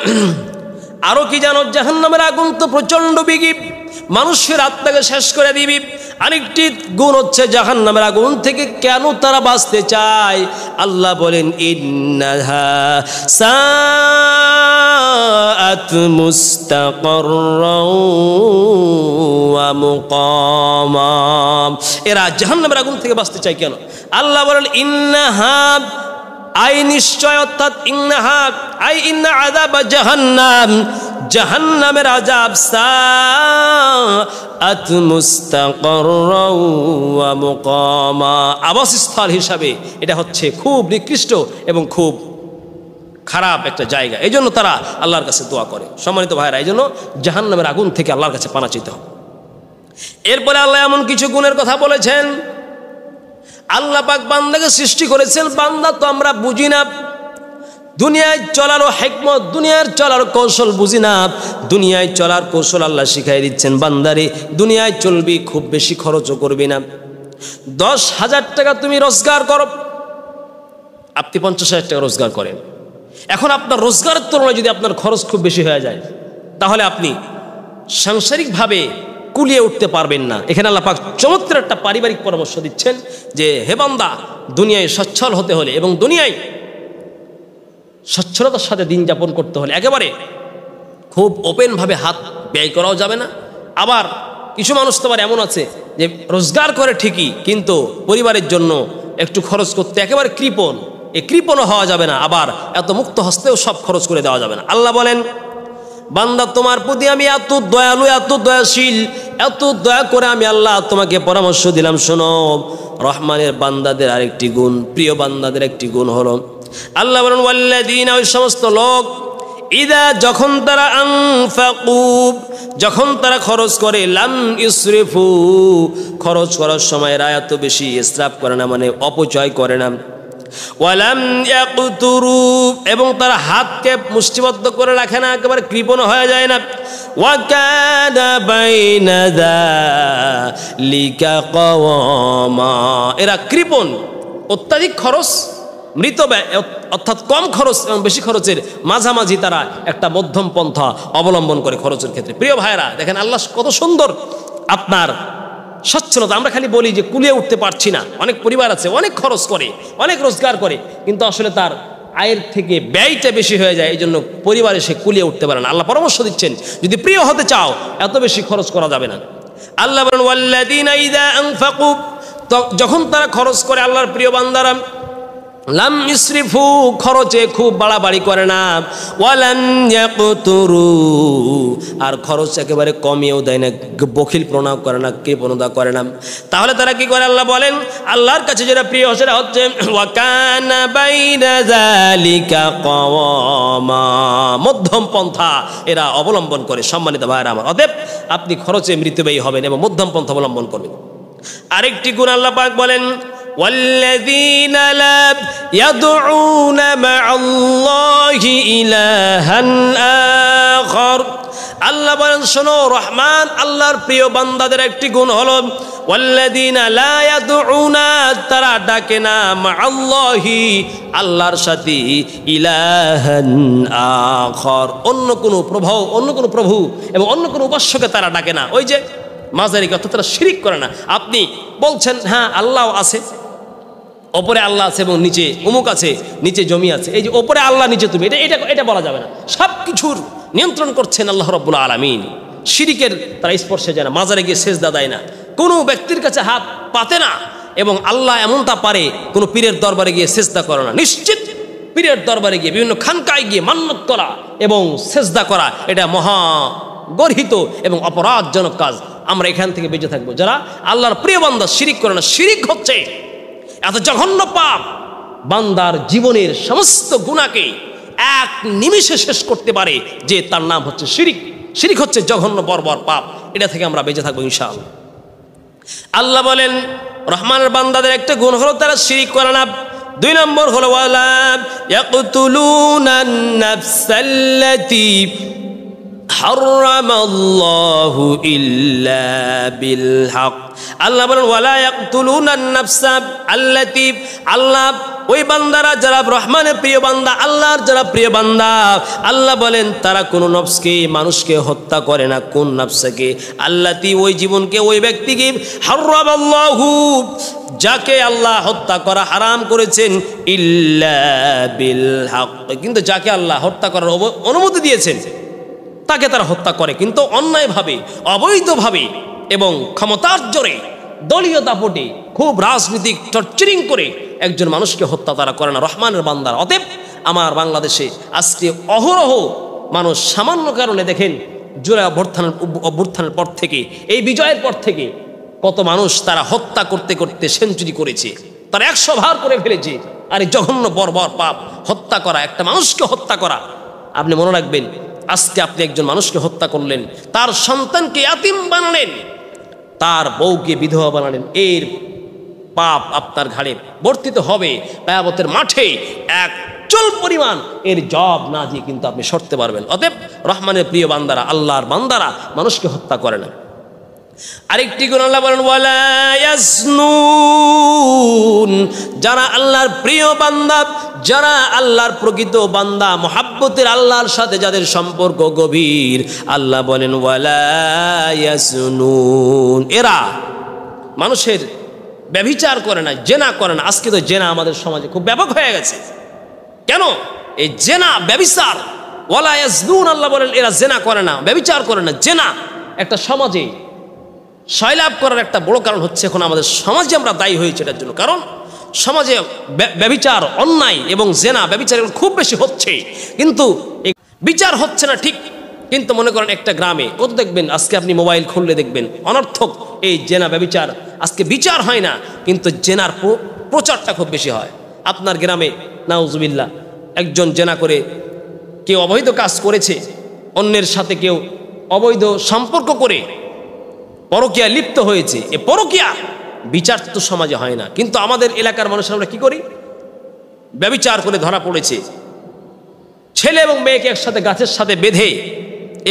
আরো কি জানো, জাহান্নামের আগুন তো প্রচণ্ড বেগী, মানুষের আত্মাকে শেষ করে দিবি। আরেকটি গুণ হচ্ছে জাহান্নামের আগুন থেকে কেন তারা বাঁচতে চায়? আল্লাহ বলেন, ইন্নাহা সাআত মুস্তাকাররাও ওয়া মুকামা। এরা জাহান্নামের আগুন থেকে বাঁচতে চায় কেন? আল্লাহ বলেন, ইন্নাহা, আই নিশ্চয়, অর্থাৎ ইন্নাহা আই ইন্না আযাবা জাহান্নাম, জাহান্নামের আযাব, সাআত মুস্তাকাররাও ওয়া মুকামা, আবাসস্থল হিসাবে এটা হচ্ছে খুব নিকৃষ্ট এবং খুব খারাপ একটা জায়গা। এই জন্য তারা আল্লাহর কাছে দোয়া করে। সম্মানিত ভাইরা, এই জন্য জাহান্নামের আগুন থেকে আল্লাহর কাছে পানা চাইতে হবে। এরপরে আল্লাহ এমন কিছু গুণের কথা বলেছেন। আল্লাহ পাক বান্দাকে সৃষ্টি করেছেন, বান্দা তো আমরা বুঝি না, দুনিয়ায় চলারও হিকমত, দুনিয়ার চলার কৌশল বুঝি না। দুনিয়ায় চলার কৌশল আল্লাহ শিখাই দিচ্ছেন, বান্দারে দুনিয়ায় চলবি, খুব বেশি খরচও করবি না। 10,000 টাকা তুমি রোজগার করো, আপনি 50,000 টাকা রোজগার করেন। এখন আপনার রোজগারের তুলনায় যদি আপনার খরচ খুব বেশি হয়ে যায়, তাহলে আপনি সাংসারিকভাবে কুলিয়ে উঠতে পারবেন না। এখানে আল্লাহ পাক চমৎকার একটা পারিবারিক পরামর্শ দিচ্ছেন যে, হে বান্দা, দুনিয়ায় সচ্ছল হতে হলে এবং দুনিয়ায় সচ্ছলতার সাথে দিন যাপন করতে হলে একেবারে খুব ওপেনভাবে হাত ব্যয় করাও যাবে না। আবার কিছু মানুষ তো আবার এমন আছে যে রোজগার করে ঠিকই, কিন্তু পরিবারের জন্য একটু খরচ করতে একেবারে কৃপণ, এই কৃপণও হওয়া যাবে না। আবার এত মুক্ত হস্তেও সব খরচ করে দেওয়া যাবে না। আল্লাহ বলেন, বান্দা তোমার প্রতি আমি এত দয়ালু, এত দয়াশীল, এত দয়া করে আমি আল্লাহ তোমাকে পরামর্শ দিলাম। শোনো, রহমানের বান্দাদের আরেকটি গুণ, প্রিয় বান্দাদের একটি গুণ হলো, আল্লাহ বলেন ওয়াল্লাযীনা, ওই সমস্ত লোক, ইদা, যখন তারা, আনফাকু, যখন তারা খরচ করে, লাম ইসরিফু, খরচ করার সময় এরা এত বেশি ইসরাফ করে না, মানে অপচয় করে না, ওয়ালাম ইয়াকতুরু, এবং তারা হাতকে মুষ্টিবদ্ধ করে রাখে না, একেবারে কৃপণ হয়ে যায় না, ওয়া কানা বাইনা যালিকা কাওয়ামা, এরা কৃপণ, অত্যাধিক খরচ, মৃত ব্যয় অর্থাৎ কম খরচ এবং বেশি খরচের মাঝামাঝি তারা একটা মধ্যম পন্থা অবলম্বন করে খরচের ক্ষেত্রে। প্রিয় ভাইরা, দেখেন আল্লাহ কত সুন্দর আপনার সচ্ছলতা। আমরা খালি বলি যে কুলিয়ে উঠতে পারছি না, অনেক পরিবার আছে অনেক খরচ করে, অনেক রোজগার করে, কিন্তু আসলে তার আয়ের থেকে ব্যয়টা বেশি হয়ে যায়, এই জন্য পরিবারে সে কুলিয়ে উঠতে পারে না। আল্লাহ পরামর্শ দিচ্ছেন, যদি প্রিয় হতে চাও এত বেশি খরচ করা যাবে না। আল্লাহ বলেন ওয়াল্লাযীনা ইযা আনফাকু, যখন তারা খরচ করে, আল্লাহর প্রিয় বান্দারা, লাম ইসরিফু, খরচে খুব বাড়াবাড়ি করে না, ওয়ালাম ইয়াকতুরু, আর খরচ একেবারে কমিয়েও দেয় না, বখিল প্রণাম করে না, কৃপণতা করে না। তাহলে তারা কি করে? আল্লাহ বলেন, আল্লাহর কাছে যেটা প্রিয় সেটা হচ্ছে ওয়া কানা বাইনা যালিকা কাওয়ামা, মধ্যম পন্থা এরা অবলম্বন করে। সম্মানিত ভাইরা আমার, অতএব আপনি খরচে মৃত্যুব্যয়ী হবেন এবং মধ্যম পন্থা অবলম্বন করবেন। আরেকটি গুণ আল্লাহ পাক বলেন, والذين لا يدعون مع الله إلها آخر, আল্লাহ বলেন শোনো, রহমান আল্লাহর প্রিয় বান্দাদের একটি গুণ হলো ওয়াল্লাযীনা লা ইয়াদউনা, তারা ডাকে না, মাআল্লাহি, আল্লাহর সাথে, ইলাহান আখর, অন্য কোনো প্রভু এবং অন্য কোনো উপাস্যকে তারা ডাকে না। ওই যে মাজারিকে, অর্থাৎ তারা শিরিক করে না। আপনি বলছেন হ্যাঁ আল্লাহ আছে, ওপরে আল্লাহ আছে এবং নিচে অমুক আছে, নিচে জমি আছে, এই যে ওপরে আল্লাহ নিচে তুমি, এটা বলা যাবে না। সব কিছুর নিয়ন্ত্রণ করছেন আল্লাহ রাব্বুল আলামিন। শিরিকের তারা স্পর্শে যায় না, মাজারে গিয়ে সেজদা দেয় না, কোনো ব্যক্তির কাছে হাত পাতে না, এবং আল্লাহ এমনটা পারে কোনো পীরের দরবারে গিয়ে সেজদা করে না। নিশ্চিত পীরের দরবারে গিয়ে, বিভিন্ন খানকায় গিয়ে মান্নত করা এবং সেজদা করা, এটা মহা গর্হিত এবং অপরাধজনক কাজ। আমরা এখান থেকে বেঁচে থাকবো। যারা আল্লাহর প্রিয় বান্দা শিরিক করে না, শিরিক হচ্ছে এত জঘন্য পাপ, বান্দার জীবনের সমস্ত গুনাহকে এক নিমিষে শেষ করতে পারে, যে তার নাম হচ্ছে শিরিক। শিরিক হচ্ছে জঘন্য বর্বর পাপ, এটা থেকে আমরা বেঁচে থাকবো ইনশাআল্লাহ। আল্লাহ বলেন রহমানের বান্দাদের একটা গুণ হলো তারা শিরিক করে না। 2 নম্বর হলো ওয়ালা ইয়াকতুলুনান নাফসাল্লাতী হারামাল্লাহু ইল্লা বিল হক। আল্লাহ বলেন ওয়ালা ইয়াকতুলুনান নাফসা আল্লাতী, আল্লাহ ওই বান্দারা যারা রহমানের প্রিয় বান্দা, আল্লাহর যারা প্রিয় বান্দা, আল্লাহ বলেন তারা কোন নফসকে, মানুষকে হত্যা করে না। কোন নফসকে? আল্লাতী, ওই জীবনকে, ওই ব্যক্তিকে, হারামাল্লাহু, যাকে আল্লাহ হত্যা করা হারাম করেছেন, ইল্লা বিল হক, কিন্তু যাকে আল্লাহ হত্যা করার অনুমতি দিয়েছেন তাকে তারা হত্যা করে, কিন্তু অন্যায়ভাবে, অবৈধভাবে এবং ক্ষমতার জোরে, দলীয় দাপটে, খুব রাজনীতিক টর্চারিং করে একজন মানুষকে হত্যা তারা করে না, রহমানের বান্দার। অতএব আমার বাংলাদেশে আজকে অহরহ মানুষ সামান্য কারণে দেখেন, জুলাই অভ্যুত্থানের পর থেকে, এই বিজয়ের পর থেকে কত মানুষ তারা হত্যা করতে করতে সেঞ্চুরি করেছে, তারা 100 ভার করে ফেলেছে। আর এই জঘন্য বর্বর পাপ, হত্যা করা, একটা মানুষকে হত্যা করা। আপনি মনে রাখবেন, আজকে আপনি একজন মানুষকে হত্যা করলেন, তার সন্তানকে ইয়াতীম বানালেন, তার বউকে বিধবা বানালেন, এর পাপ আপনার ঘাড়ে বর্তিত হবে কিয়ামতের মাঠে। এক চুল পরিমাণ এর জব না দিয়ে কিন্তু আপনি সরতে পারবেন। অতএব রহমানের প্রিয় বান্দারা, আল্লাহর বান্দারা মানুষকে হত্যা করে না। আরেকটি গুণ আল্লাহ বলেন ওয়ালা ইয়াজনুন, যারা আল্লাহর প্রিয় বান্দা, যারা আল্লাহর প্রকৃত বান্দা, মুহাব্বতের আল্লাহর সাথে যাদের সম্পর্ক গভীর, আল্লাহ বলেন ওয়ালা ইয়াজনুন, এরা মানুষের ব্যভিচার করে না, জেনা করে না। আজকে তো জেনা আমাদের সমাজে খুব ব্যাপক হয়ে গেছে। কেন? এই জেনা ব্যভিচার, ওয়ালা ইয়াজনুন, আল্লাহ বলেন এরা জেনা করে না, ব্যভিচার করে না। জেনা একটা সমাজে সয়লাভ করার একটা বড় কারণ হচ্ছে এখন আমাদের সমাজে আমরা দায়ী হয়েছে এটার জন্য। কারণ সমাজে ব্যভিচার, অন্যায় এবং জেনা ব্যভিচার এগুলো খুব বেশি হচ্ছে, কিন্তু বিচার হচ্ছে না ঠিক। কিন্তু মনে করেন একটা গ্রামে কত দেখবেন, আজকে আপনি মোবাইল খুললে দেখবেন অনর্থক এই জেনা ব্যভিচার, আজকে বিচার হয় না, কিন্তু জেনার প্রচারটা খুব বেশি হয়। আপনার গ্রামে নাউজুবিল্লাহ একজন জেনা করে কেউ অবৈধ কাজ করেছে, অন্যের সাথে কেউ অবৈধ সম্পর্ক করে পরকীয়া লিপ্ত হয়েছে, এ পরকীয়া বিচার তো সমাজে হয় না। কিন্তু আমাদের এলাকার মানুষ আমরা কি করি, ব্যভিচার করে ধরা পড়েছে, ছেলে এবং মেয়েকে একসাথে গাছের সাথে বেঁধে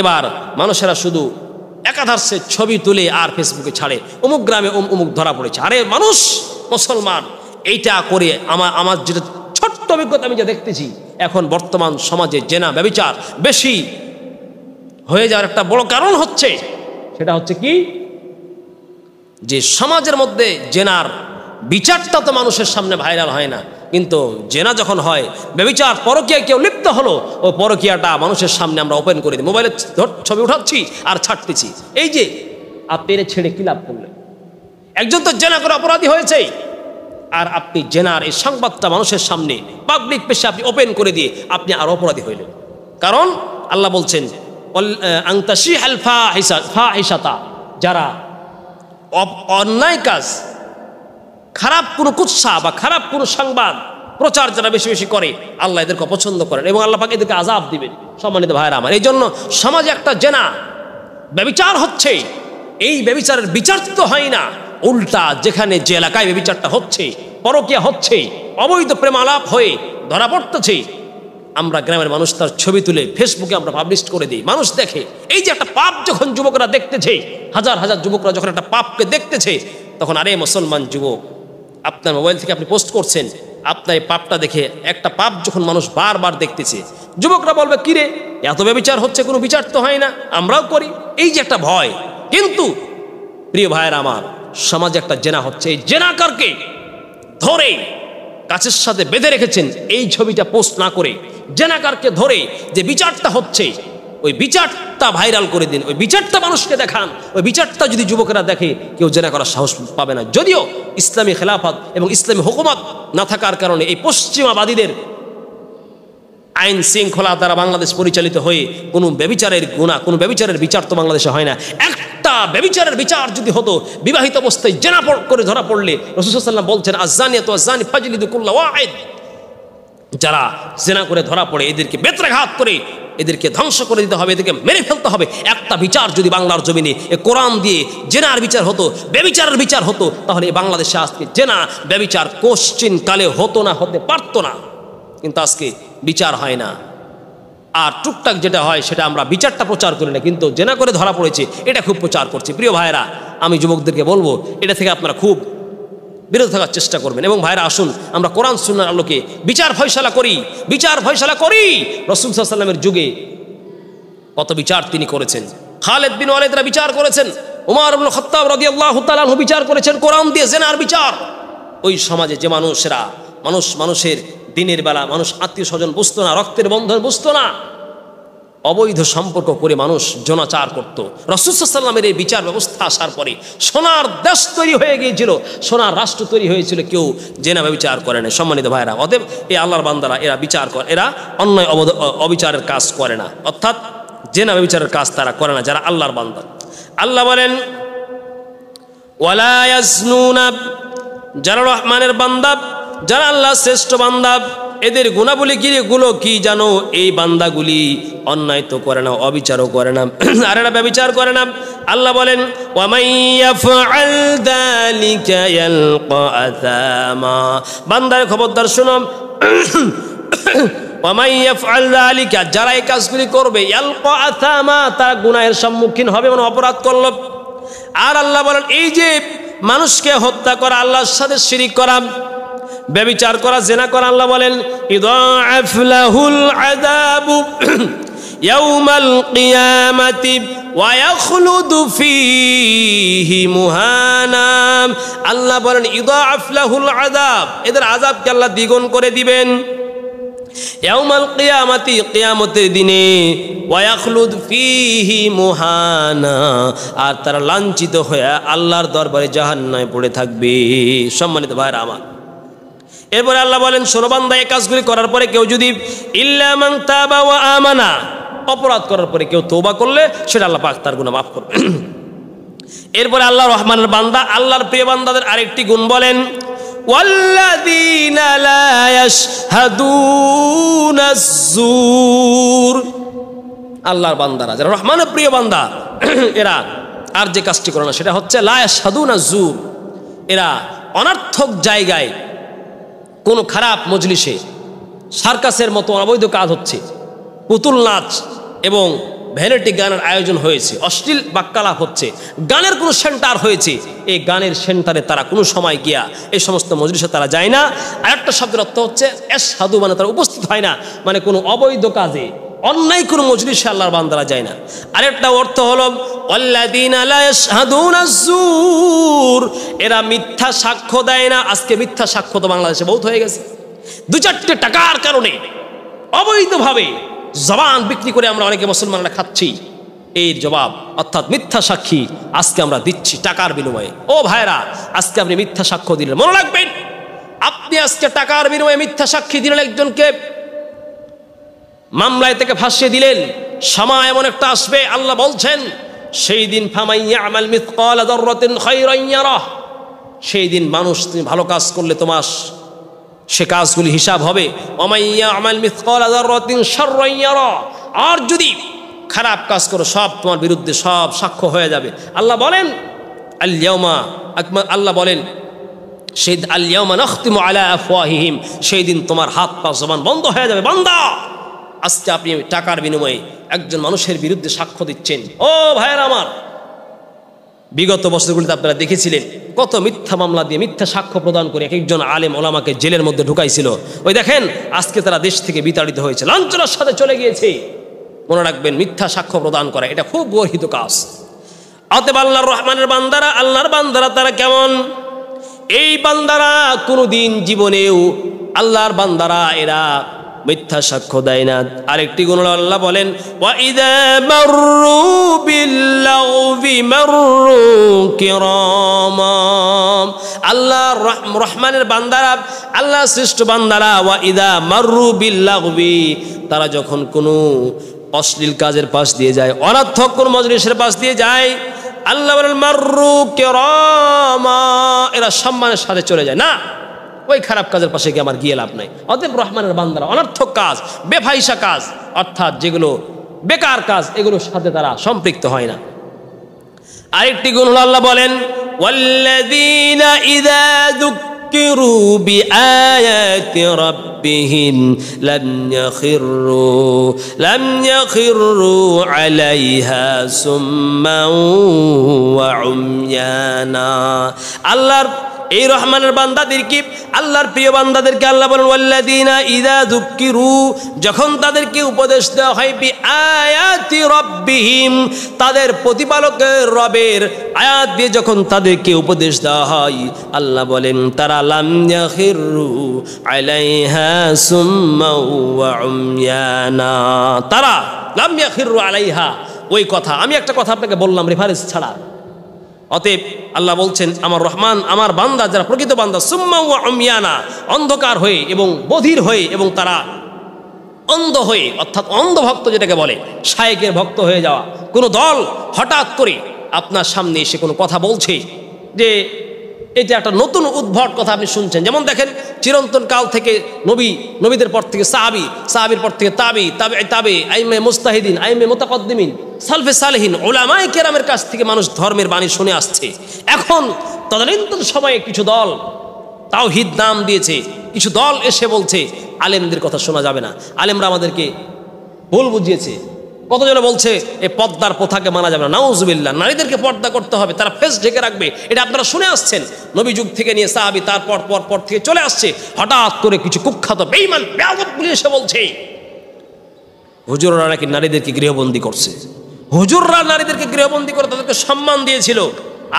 এবার মানুষেরা শুধু একাধারে ছবি তুলে আর ফেসবুকে ছাড়ে, অমুক গ্রামে অমুক ধরা পড়েছে। আরে মানুষ মুসলমান এইটা করে আমার যেটা ছোট্ট অভিজ্ঞতা আমি যা দেখতেছি, এখন বর্তমান সমাজে জেনা ব্যভিচার বেশি হয়ে যাওয়ার একটা বড় কারণ হচ্ছে, সেটা হচ্ছে কি, যে সমাজের মধ্যে জেনার বিচারটা তো মানুষের সামনে ভাইরাল হয় না, কিন্তু জেনা যখন হয়, ব্যভিচার পরকীয়া কেউ লিপ্ত হলো, ও পরকীয়াটা মানুষের সামনে আমরা ওপেন করে দিই, মোবাইলে ছবি উঠাচ্ছি আর ছাড়তেছি। এই যে আপনি ছেড়ে কি লাভ করলেন? একজন তো জেনা করে অপরাধী হয়েছে, আর আপনি জেনার এই সংবাদটা মানুষের সামনে পাবলিক পেশে আপনি ওপেন করে দিয়ে আপনি আর অপরাধী হইলেন। কারণ আল্লাহ বলছেন যারা অন্যায় কাজ, খারাপ কোনো কুৎসা বা খারাপ কোনো সংবাদ প্রচার যারা বেশি বেশি করে, আল্লাহ এদেরকে অপছন্দ করেন এবং আল্লাহ পাক এদেরকে আযাব দিবেন। সম্মানিত ভাইরা আমার, এই জন্য সমাজে একটা জেনা ব্যভিচার হচ্ছে, এই ব্যভিচারের বিচার তো হয় না, উল্টা যেখানে যে এলাকায় ব্যভিচারটা হচ্ছে, পরকীয়া হচ্ছে, অবৈধ প্রেমালাপ হয়ে ধরা পড়তেছে, আমরা গ্রামের মানুষ তার ছবি তুলে ফেসবুকে আমরা পাবলিশ করে দিই, মানুষ দেখে। এই যে একটা পাপ যখন যুবকরা দেখতেছে, হাজার হাজার যুবকরা যখন একটা পাপকে দেখতেছে, তখন আরে মুসলমান যুবক, আপনার মোবাইল থেকে আপনি পোস্ট করছেন, আপনার এই পাপটা দেখে একটা পাপ যখন মানুষ বারবার দেখতেছে, যুবকরা বলবে কিরে এত ব্যভিচার হচ্ছে, কোনো বিচার তো হয় না, আমরাও করি, এই যে একটা ভয়। কিন্তু প্রিয় ভাইয়েরা আমার, সমাজে একটা জেনা হচ্ছে, এই জেনাকারকে ধরে কাছের সাথে বেঁধে রেখেছেন, এই ছবিটা পোস্ট না করে জেনাকারকে ধরে যে বিচারটা হচ্ছে, ওই বিচারটা ভাইরাল করে দিন, ওই বিচারটা মানুষকে দেখান। ওই বিচারটা যদি যুবকেরা দেখে, কেউ জেনা করার সাহস পাবে না। যদিও ইসলামী খেলাফত এবং ইসলামী হুকুমত না থাকার কারণে এই পশ্চিমাবাদীদের আইন শৃঙ্খলা দ্বারা বাংলাদেশ পরিচালিত হয়ে কোনো ব্যভিচারের গুনাহ, কোনো ব্যভিচারের বিচার তো বাংলাদেশে হয় না। একটা ব্যভিচারের বিচার যদি হতো, বিবাহিত অবস্থায় জেনা করে ধরা পড়লে রাসূল সাল্লাল্লাহু আলাইহি ওয়াসাল্লাম বলছেন আয-যানিয়াতু ওয়ায-যানি ফাজলিদু কুল্লা ওয়াহিদ, যারা জেনা করে ধরা পড়ে এদেরকে বেত্রাঘাত করে এদেরকে ধ্বংস করে দিতে হবে, এদেরকে মেরে ফেলতে হবে। একটা বিচার যদি বাংলার জমিনে এ কোরআন দিয়ে জেনার বিচার হতো, ব্যভিচারের বিচার হতো, তাহলে বাংলাদেশে আজকে জেনা ব্যভিচার কোশ্চিন কালে হতো না, হতে পারতো না। কিন্তু আজকে বিচার হয় না, আর টুকটাক যেটা হয় সেটা আমরা বিচারটা প্রচার করি না, কিন্তু জেনা করে ধরা পড়েছে এটা খুব প্রচার করছে। প্রিয় ভাইরা, আমি যুবকদেরকে বলবো, এটা থেকে আপনারা খুব বিরত থাকার চেষ্টা করবেন। এবং ভাইরা আসুন আমরা কোরআন সুন্নাহর আলোকে বিচার ফয়সালা করি, বিচার ফয়সালা করি। রাসূল সাল্লাল্লাহু আলাইহি ওয়াসাল্লামের যুগে কত বিচার তিনি করেছেন, খালিদ বিন ওয়ালিদরা বিচার করেছেন, ওমর ইবনে খাত্তাব রাদিয়াল্লাহু তাআলা আনহু বিচার করেছেন কোরআন দিয়ে জেনার বিচার। ওই সমাজে যে মানুষেরা মানুষের দিনের বেলা মানুষ আত্মীয় স্বজন বুঝতো না, রক্তের বন্ধন বুঝতো না, অবৈধ সম্পর্ক করে মানুষ জনাচার করত। রাসূল সাল্লাল্লাহু আলাইহি ওয়াসাল্লামের এই বিচার ব্যবস্থা আসার পরে সোনার দেশ তৈরি হয়ে গিয়েছিল, সোনার রাষ্ট্র তৈরি হয়েছিল, কেউ জেনা ব্যভিচার করে না। সম্মানিত ভাইরা, অতএব এই আল্লাহর বান্দারা এরা বিচার করে, এরা অন্যায় অবিচারের কাজ করে না, অর্থাৎ জেনা ব্যভিচারের কাজ তারা করে না যারা আল্লাহর বান্দা। আল্লাহ বলেন ওয়ালা ইয়াজনুনা, যারা রহমানের বান্দা, যারা আল্লাহ শ্রেষ্ঠ বান্দা, এদের গুণাবলী গুলো কি জানো? এই বান্দাগুলি অন্যায় তো করে না, অবিচারও করে না, আর এরা ব্যভিচার করে না। আল্লাহ বলেন ওয়ামাইয়াফআল যালিকা ইয়ালকা আযামা, বান্দার খবরদার শোনো, ওয়ামাইয়াফআল যালিকা, যারা এই কাজগুলি করবে, ইয়ালকা আযামা, তারা গুনাহের সম্মুখীন হবে, মানে অপরাধ করলো। আর আল্লাহ বলেন এই যে মানুষকে হত্যা করা, আল্লাহর সাথে শিরিক করা, ব্যভিচার করা, জেনা করা, আল্লাহ বলেন ইদাআফ লাহুল আযাবু ইয়াউমাল কিয়ামাতি ওয়া ইয়াখলুদু ফীহি মুহানা। আল্লাহ বলেন ইদাআফ লাহুল আযাব, এদের আযাবকে আল্লাহ দ্বিগুণ করে দিবেন। ইয়াউমাল কিয়ামাতি, কিয়ামতের দিনে, ওয়ায়াখলুদ ফীহি মুহানা, আর তারা লাঞ্ছিত হয়ে আল্লাহর দরবারে জাহান্নামে পড়ে থাকবে। সম্মানিত ভাইরা আমার, এরপরে আল্লাহ বলেন, শোনো বান্দা, এই কাজগুলি করার পরে কেউ যদি ইল্লা মান তাবা ওয়া আমানা, অপরাধ করার পরে কেউ তওবা করলে সেটা আল্লাহ পাক তার গুনাহ মাফ করবে। এরপরে আল্লাহ রহমানের বান্দা, আল্লাহর প্রিয় বান্দাদের আরেকটি গুণ বলেন, ওয়াল্লাযীনা লা ইয়াশহাদুনা আয-যুর। আল্লাহর বান্দারা যারা রহমানের প্রিয় বান্দা, এরা আর যে কাজটি করে না সেটা হচ্ছে লা ইয়াশহাদুনা আয-যুর। এরা অনর্থক জায়গায়, কোনো খারাপ মজলিসে, সার্কাসের মতো অবৈধ কাজ হচ্ছে, পুতুল নাচ এবং ভ্যানিটি গানের আয়োজন হয়েছে, অশ্লীল বাক্যালাপ হচ্ছে, গানের কোনো সেন্টার হয়েছে, এই গানের সেন্টারে তারা কোনো সময় গিয়া এই সমস্ত মজলিসে তারা যায় না। আর একটা শব্দের অর্থ হচ্ছে ইয়াশহাদু, মানে তারা উপস্থিত হয় না, মানে কোনো অবৈধ কাজে, অন্যায় কোনো মজলিসে আল্লাহর বান্দারা যায় না। আরেকটা অর্থ হলো ওয়াল্লাযীনা লা ইয়াশহাদুনা আয-যুর, এরা মিথ্যা সাক্ষ্য দেয় না। আজকে মিথ্যা সাক্ষ্য তো বাংলাদেশে বহুত হয়ে গেছে। 2-4 টাকার কারণে অবৈধভাবে জবান বিক্রি করে আমরা অনেকে মুসলমানরা খাচ্ছি। এর জবাব অর্থাৎ মিথ্যা সাক্ষী আজকে আমরা দিচ্ছি টাকার বিনিময়ে। ও ভাইরা, আজকে আপনি মিথ্যা সাক্ষ্য দিলেন, মনে রাখবেন, আপনি আজকে টাকার বিনিময়ে মিথ্যা সাক্ষী দিলেন, একজনকে মামলায় থেকে ফাঁসিয়ে দিলেন। সময় এমন একটা আসবে, আল্লাহ বলছেন সেই দিন ফামান ইয়ামাল মিসকালা যাররাতিন খায়রান ইয়ারাহ, সেই দিন মানুষ তুমি ভালো কাজ করলে তোমার সে কাজগুলি হিসাব হবে, ওমান ইয়ামাল মিসকালা যাররাতিন শাররান ইয়ারাহ, আর যদি খারাপ কাজ করো সব তোমার বিরুদ্ধে সব সাক্ষ্য হয়ে যাবে। আল্লাহ বলেন আল ইয়াউমা আকমাল, আল্লাহ বলেন সেই আল ইয়াউমা নাখতিমু আলা আফওয়াহিহিম, সেই দিন তোমার হাত পা জবান বন্ধ হয়ে যাবে। বান্দা, আজকে আপনি টাকার বিনিময়ে একজন মানুষের বিরুদ্ধে সাক্ষ্য দিচ্ছেন। ও ভাইয়ের আমার, বিগত বছরগুলিতে আপনারা দেখেছিলেন কত মিথ্যা মামলা দিয়ে মিথ্যা সাক্ষ্য প্রদান করে একজন আলেম ওলামাকে জেলের মধ্যে ঢুকাইছিল। ওই দেখেন আজকে তারা দেশ থেকে বিতাড়িত হয়েছে, লাঞ্ছনার সাথে চলে গিয়েছে। মনে রাখবেন, মিথ্যা সাক্ষ্য প্রদান করা এটা খুব গর্হিত কাজ। অতএব আল্লাহর রহমানের বান্দারা, আল্লাহর বান্দারা তারা কেমন? এই বান্দারা কোনোদিন জীবনেও, আল্লাহর বান্দারা এরা মিথ্যা সাক্ষ্য দেয় না। আরেকটি গুণ আল্লাহ বলেন, ওয়াইদা মাররু বিল্লাগবি মাররু কিরামা। আল্লাহর রহমানের বান্দারা, আল্লাহ শ্রেষ্ঠ বান্দারা, ওয়াইদা মাররু বিল্লাগবি, তারা যখন কোনো অশ্লীল কাজের পাশ দিয়ে যায়, অনর্থক কোন মজলিসের পাশ দিয়ে যায়, আল্লাহ বলেন মাররু কিরামা, এরা সম্মানের সাথে চলে যায় না, ওই খারাপ কাজের পাশে গিয়ে আমার গিয়ে লাভ নাই। অতএব রহমানের বান্দারা অনর্থক কাজ, বেফাইসা কাজ, অর্থাৎ যেগুলো বেকার কাজ, এগুলোর সাথে তারা সম্পৃক্ত হয় না। আরেকটি গুণ হলো আল্লাহ বলেন, ওয়াল্লাযীনা ইযা যুক্কিরু বিআয়াতি রাব্বিহিম লাম ইয়াখিরু আলাইহা সুম্মান ওয়া উময়ানা। আল্লাহর এই রহমানের বান্দাদেরকে, আল্লাহর প্রিয় বান্দাদেরকে আল্লাহ বলেন, ওয়াল্লাযীনা ইযা যুক্কিরু, যখন তাদেরকে উপদেশ দেওয়া হয়, বিআয়াতি রাব্বিহিম, তাদের প্রতিপালকের রবের আয়াত দিয়ে যখন তাদেরকে উপদেশ দেওয়া হয়, আল্লাহ বলেন তারা লাম ইয়াখিরু আলাইহা সুম্মা ওয়া উময়ানা, তারা লাম ইয়াখিরু আলাইহা, ওই কথা, আমি একটা কথা আপনাকে বললাম রেফারেন্স ছাড়া। অতএব আল্লাহ বলছেন আমার রহমান, আমার বান্দা যারা প্রকৃত বান্দা, সুম্মা ওয়া উময়ানা, অন্ধকার হয়ে এবং বধির হয়ে এবং তারা অন্ধ হয়ে, অর্থাৎ অন্ধভক্ত যেটাকে বলে, শায়েকের ভক্ত হয়ে যাওয়া। কোনো দল হঠাৎ করে আপনার সামনে এসে কোনো কথা বলছে যে এটা একটা নতুন উদ্ভট কথা আপনি শুনছেন, যেমন দেখেন চিরন্তন কাল থেকে নবীদের পর থেকে সাহাবী, সাহাবীর পর থেকে তাবে, আইমে মুস্তাহিদিন, আইমে মুতাকদ্দিমিন, সালফে সালেহিন, উলামায়ে কেরামের কাছ থেকে মানুষ ধর্মের বাণী শুনে আসছে। এখন তদানীন্তন সময়ে কিছু দল তাওহীদ নাম দিয়েছে, কিছু দল এসে বলছে আলেমদের কথা শোনা যাবে না, আলেমরা আমাদেরকে ভুল বুঝিয়েছে। কতজনে বলছে এই পর্দার প্রথাকে মানা যাবে না, নাউজুবিল্লাহ, নারীদেরকে পর্দা করতে হবে, তারা ফেস ঢেকে রাখবে, এটা আপনারা শুনে আসছেন নবী যুগ থেকে নিয়ে সাহাবী, তারপর পর থেকে চলে আসছে। হঠাৎ করে কিছু কুখ্যাত বেঈমান বেয়াদবগুলি এসে বলছে হুজুররা নাকি নারীদেরকে গৃহবন্দী করছে, হুজুররা নারীদেরকে গৃহবন্দী করে তাদেরকে সম্মান দিয়েছিল।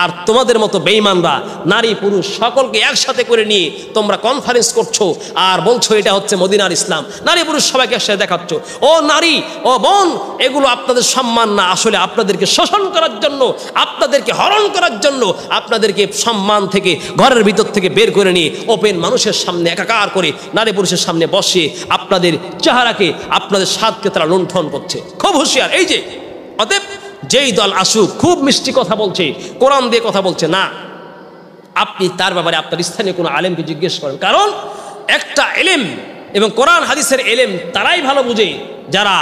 আর তোমাদের মতো বেঈমানরা নারী পুরুষ সকলকে একসাথে করে নিয়ে তোমরা কনফারেন্স করছো আর বলছো এটা হচ্ছে মদিনার ইসলাম, নারী পুরুষ সবাইকে একসাথে দেখাচ্ছ। ও নারী, ও বোন, এগুলো আপনাদের সম্মান না, আসলে আপনাদেরকে শোষণ করার জন্য, আপনাদেরকে হরণ করার জন্য, আপনাদেরকে সম্মান থেকে ঘরের ভিতর থেকে বের করে নিয়ে ওপেন মানুষের সামনে একাকার করে নারী পুরুষের সামনে বসিয়ে আপনাদের চেহারাকে, আপনাদের স্বাদকে তারা লুণ্ঠন করছে। খুব হুঁশিয়ার। এই যে অতএব যেই দল আসুক, খুব মিষ্টি কথা বলছে, কোরআন দিয়ে কথা বলছে না, আপনি তার ব্যাপারে আপনার স্থানীয় কোনো আলেমকে জিজ্ঞেস করেন। কারণ একটা এলেম এবং কোরআন হাদিসের এলেম তারাই ভালো বুঝে যারা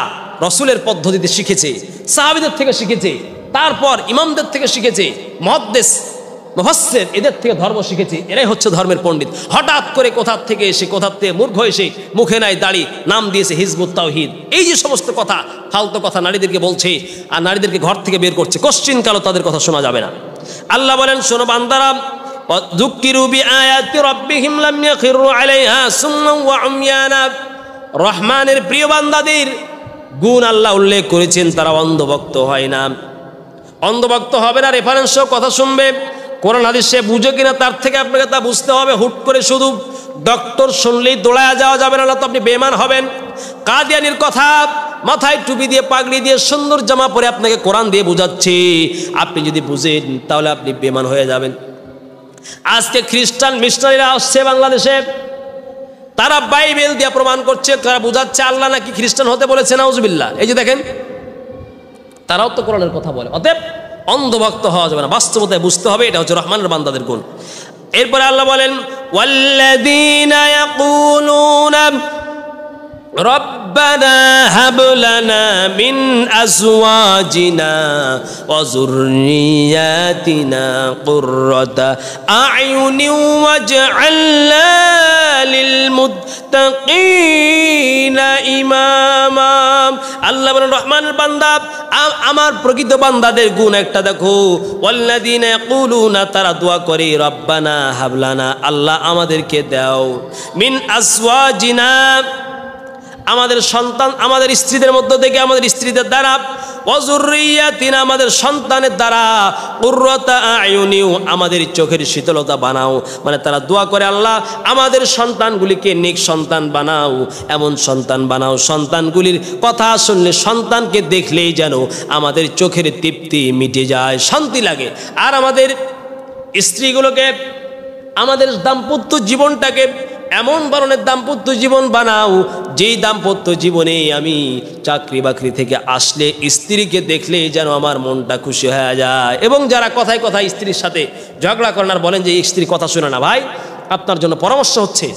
রসুলের পদ্ধতিতে শিখেছে, সাহাবীদের থেকে শিখেছে, তারপর ইমামদের থেকে শিখেছে, মুহাদ্দিস মুফাসসির এদের থেকে ধর্ম শিখেছে। এরাই হচ্ছে ধর্মের পণ্ডিত। হঠাৎ করে কোথা থেকে এসে, কোথা থেকে মূর্খ এসে মুখে নাই দাড়ি, নাম দিয়েছে হিজবুত তাওহীদ, এই যে সমস্ত কথা, ফালতু কথা নারীদেরকে বলছে আর নারীদেরকে ঘর থেকে বের করছে, কোশ্চিন কালো তাদের কথা শোনা যাবে না। আল্লাহ বলেন, শোনো বান্দারা, যুক্কিরু বিআয়াতি রাব্বিহিম লাম ইয়াখিরু আলাইহা সুম্মান ওয়া উময়ানা। রহমানের প্রিয় বান্দাদের গুণ আল্লাহ উল্লেখ করেছেন, তারা অন্ধভক্ত হয় না। অন্ধভক্ত হবে না, রেফারেন্স কথা শুনবে, কোরআন হাদিস সে বুঝে কিনা তার থেকে আপনাকে তা বুঝতে হবে। হুট করে শুধু ডক্টর শুনলেই দৌড়ায়া যাওয়া যাবে না, তো আপনি বেঈমান হবেন। কাদিয়ানির কথা মাথায় টুপি দিয়ে, পাগড়ি দিয়ে, সুন্দর জামা পরে আপনাকে কোরআন দিয়ে বুঝাচ্ছে, আপনি যদি বুঝেন তাহলে আপনি বেঈমান হয়ে যাবেন। আজকে খ্রিস্টান মিশনারিরা আসছে বাংলাদেশে, তারা বাইবেল দিয়ে প্রমাণ করছে, তারা বুঝাচ্ছে আল্লাহ নাকি খ্রিস্টান হতে বলেছে, নাউজুবিল্লাহ। এই যে দেখেন, তারাও তো কোরআনের কথা বলে। অতএব অন্ধভক্ত হওয়া যাবে না, বাস্তবতায় বুঝতে হবে এটা হচ্ছে রহমানের বান্দাদের গুণ। এরপরে আল্লাহ বলেন, ওয়াল্লাযীনা ইয়াকুলুনা রব্বানা হাব লানা মিন আজওয়াজিনা ওয়া যুররিয়াতিনা কুররাতা আ'য়ুনিন ওয়াজ'আলনা লিল মুত্তাকিনা ইমামা। আল্লাহ বলেন, রহমানের বান্দা, আমার প্রকৃত বান্দাদের গুণ একটা দেখো। ওয়াল্লাযীনা ইয়াকুলুনা, তারা দোয়া করে, রব্বানা হাব লানা, আল্লাহ আমাদেরকে দাও, মিন আজওয়াজিনা, আমাদের সন্তান, আমাদের স্ত্রীদের মধ্য থেকে, আমাদের স্ত্রীদের দ্বারা, ওয়া যুররিয়াতিনা, আমাদের সন্তানের দ্বারা, কুররাতা আ'য়ুনিন, আমাদের চোখের শীতলতা বানাও। মানে তারা দোয়া করে, আল্লাহ আমাদের সন্তানগুলিকে নেক সন্তান বানাও, এমন সন্তান বানাও, সন্তানগুলির কথা শুনলে, সন্তানকে দেখলেই যেন আমাদের চোখের তৃপ্তি মিটে যায়, শান্তি লাগে। আর আমাদের স্ত্রীগুলোকে, আমাদের দাম্পত্য জীবনটাকে এমন ধরনের দাম্পত্য জীবন বানাও, যেই দাম্পত্য জীবনে আমি চাকরি বাকরি থেকে আসলে স্ত্রীকে দেখলে যেন আমার মনটা খুশি হয়ে যায়। এবং যারা কথায় কথায় স্ত্রীর সাথে ঝগড়া করেন আর বলেন যে স্ত্রীর কথা শুনে না, ভাই আপনার জন্য পরামর্শ হচ্ছে,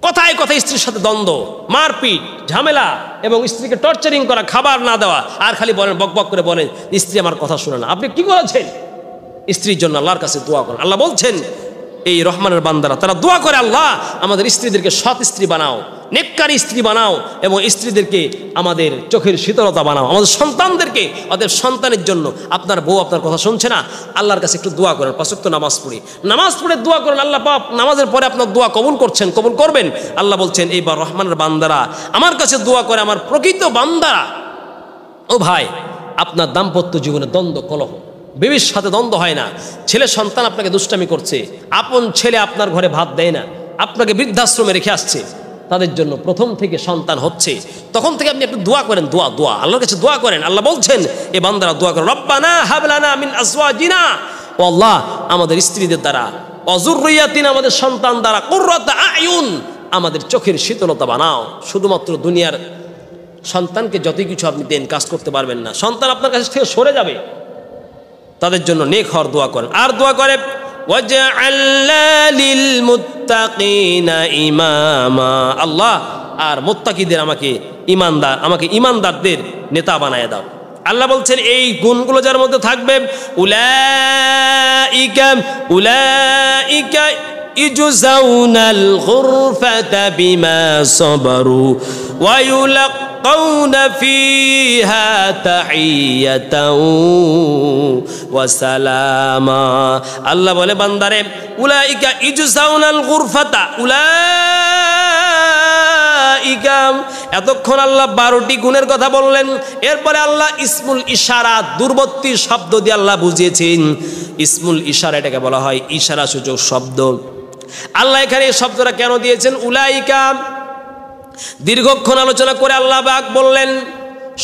কথায় কথায় স্ত্রীর সাথে দ্বন্দ্ব, মারপিট, ঝামেলা এবং স্ত্রীকে টর্চারিং করা, খাবার না দেওয়া, আর খালি বলেন, বক বক করে বলেন স্ত্রী আমার কথা শুনে না। আপনি কি করেছেন? স্ত্রীর জন্য আল্লাহর কাছে দোয়া করেন। আল্লাহ বলছেন, এই রহমানের বান্দারা তারা দোয়া করে, আল্লাহ আমাদের স্ত্রীদেরকে সৎ স্ত্রী বানাও, নেককারী স্ত্রী বানাও, এবং স্ত্রীদেরকে আমাদের চোখের শীতলতা বানাও, আমাদের সন্তানদেরকে, ওদের সন্তানের জন্য। আপনার বউ আপনার কথা শুনছে না, আল্লাহর কাছে একটু দোয়া করেন, 5 ওয়াক্ত নামাজ পড়ি, নামাজ পড়ে দোয়া করেন, আল্লাহ পাক নামাজের পরে আপনার দোয়া কবুল করছেন, কবুল করবেন। আল্লাহ বলছেন, এইবার রহমানের বান্দারা আমার কাছে দোয়া করে, আমার প্রকৃত বান্দারা। ও ভাই, আপনার দাম্পত্য জীবনে দ্বন্দ্ব, কলহ, বিবির সাথে দ্বন্দ্ব হয় না, ছেলে সন্তান আপনাকে দুষ্টামি করছে, আপন ছেলে আপনার ঘরে ভাত দেয় না, আপনাকে বৃদ্ধাশ্রমে রেখে আসছে, তাদের জন্য প্রথম থেকে সন্তান হচ্ছে, তখন থেকে আপনি একটু দোয়া করেন, দোয়া আল্লাহর কাছে দোয়া করেন। আল্লাহ বলছেন, এই বান্দারা দোয়া করেন, রব্বানা হাব লানা মিন আজওয়াজিনা, ও আল্লাহ আমাদের স্ত্রীদের দ্বারা, ওয়া যুররিয়াতিনা, আমাদের সন্তান দ্বারা, কুররাতা আ'য়ুন, আমাদের চোখের শীতলতা বানাও। শুধুমাত্র দুনিয়ার সন্তানকে যতই কিছু আপনি দেন, কাজ করতে পারবেন না, সন্তান আপনার কাছ থেকে সরে যাবে। তাদের জন্য নেক হওয়ার দোয়া করেন। আর দোয়া করে, ওয়াজআলনা লিল মুত্তাকিনা ইমামা, আল্লাহ আর মুত্তাকিদের আমাকে ইমানদারদের নেতা বানায় দাও। আল্লাহ বলছেন, এই গুণগুলো যার মধ্যে থাকবে, উলাইকা ইজজাউনাল গুরফাতা বিমা সাবারু ওয়া ইউলাকাউনা ফিহা তাহিয়াতাও ওয়া সালামা। আল্লাহ বলে, বান্দারে, উলাইকা ইজজাউনাল গুরফাতা, উলাইকা। এতক্ষণ আল্লাহ 12টি গুণের কথা বললেন, এরপরে আল্লাহ ইসমুল ইশারা দূরবর্তী শব্দ দিয়ে আল্লাহ বুঝিয়েছেন। ইসমুল ইশারা এটাকে বলা হয় ইশারা সূচক শব্দ। আল্লাহ এখানে এই শব্দটা কেন দিয়েছেন উলাইকা? দীর্ঘক্ষণ আলোচনা করে আল্লাহ পাক বললেন,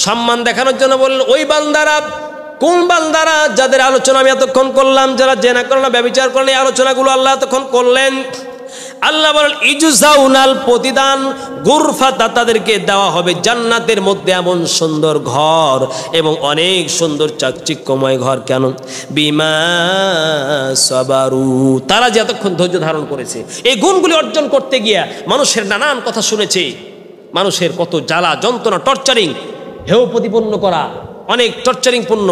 সম্মান দেখানোর জন্য বললেন ওই বান্দারা। কোন বান্দারা? যাদের আলোচনা আমি এতক্ষণ করলাম, যারা জেনা করে না, ব্যভিচার করে না, এই আলোচনাগুলো আল্লাহ এতক্ষণ করলেন। আল্লাহ বলেন ইজুজাউনাল, প্রতিদান, গুরফাতা, তাদেরকে দেওয়া হবে জান্নাতের মধ্যে এমন সুন্দর ঘর এবং অনেক সুন্দর চাকচিক্যময় ঘর। কেন? বিমা সাবারু, তারা যে এতক্ষণ ধৈর্য ধারণ করেছে, এই গুণগুলি অর্জন করতে গিয়ে মানুষের নানান কথা শুনেছে, মানুষের কত জ্বালা যন্ত্রণা, টর্চারিং, হেয় প্রতিপন্ন করা, অনেক টর্চারিং পূর্ণ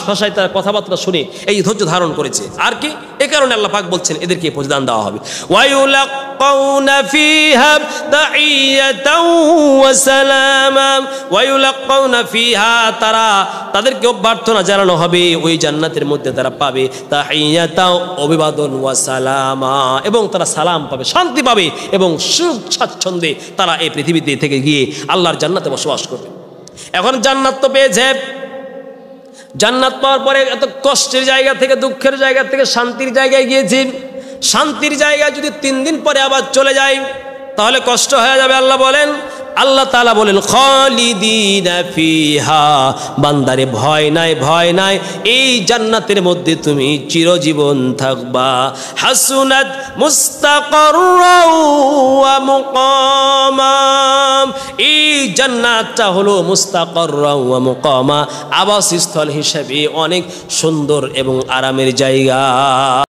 ভাষায় তারা কথাবার্তা শুনে এই ধৈর্য ধারণ করেছে। আর কি? এই কারণে আল্লাহ পাক বলছেন এদেরকে প্রতিদান দেওয়া হবে। ওয়ায়ুলাক্কাউনা ফিহা তাহিয়াতাও ওয়া সালামা, ওয়ায়ুলাক্কাউনা ফিহা, তাদেরকে অভ্যর্থনা জানানো হবে ওই জান্নাতের মধ্যে। তারা পাবে তাহিয়াতাও, অভিবাদন, ওয়া সালামা, এবং তারা সালাম পাবে, শান্তি পাবে এবং সুখ স্বাচ্ছন্দ্যে তারা এই পৃথিবীতে থেকে গিয়ে আল্লাহর জান্নাতে বসবাস করবে। এখন জান্নাত তো পেয়েছে, জান্নাত পাওয়ার পরে এত কষ্টের জায়গা থেকে, দুঃখের জায়গা থেকে শান্তির জায়গায় গিয়েছি। শান্তির জায়গায় যদি 3 দিন পরে আবার চলে যায় তাহলে কষ্ট হয়ে যাবে। আল্লাহ তাআলা বলেন খালিদিনা ফিহা, বান্দারে ভয় নাই, ভয় নাই, এই জান্নাতের মধ্যে তুমি চিরজীবন থাকবা। হাসুনাত মুস্তাকাররাও ওয়া মুকামা, এই জান্নাতটা হলো মুস্তাকাররাও ওয়া মুকামা, আবাসস্থল হিসেবে অনেক সুন্দর এবং আরামের জায়গা।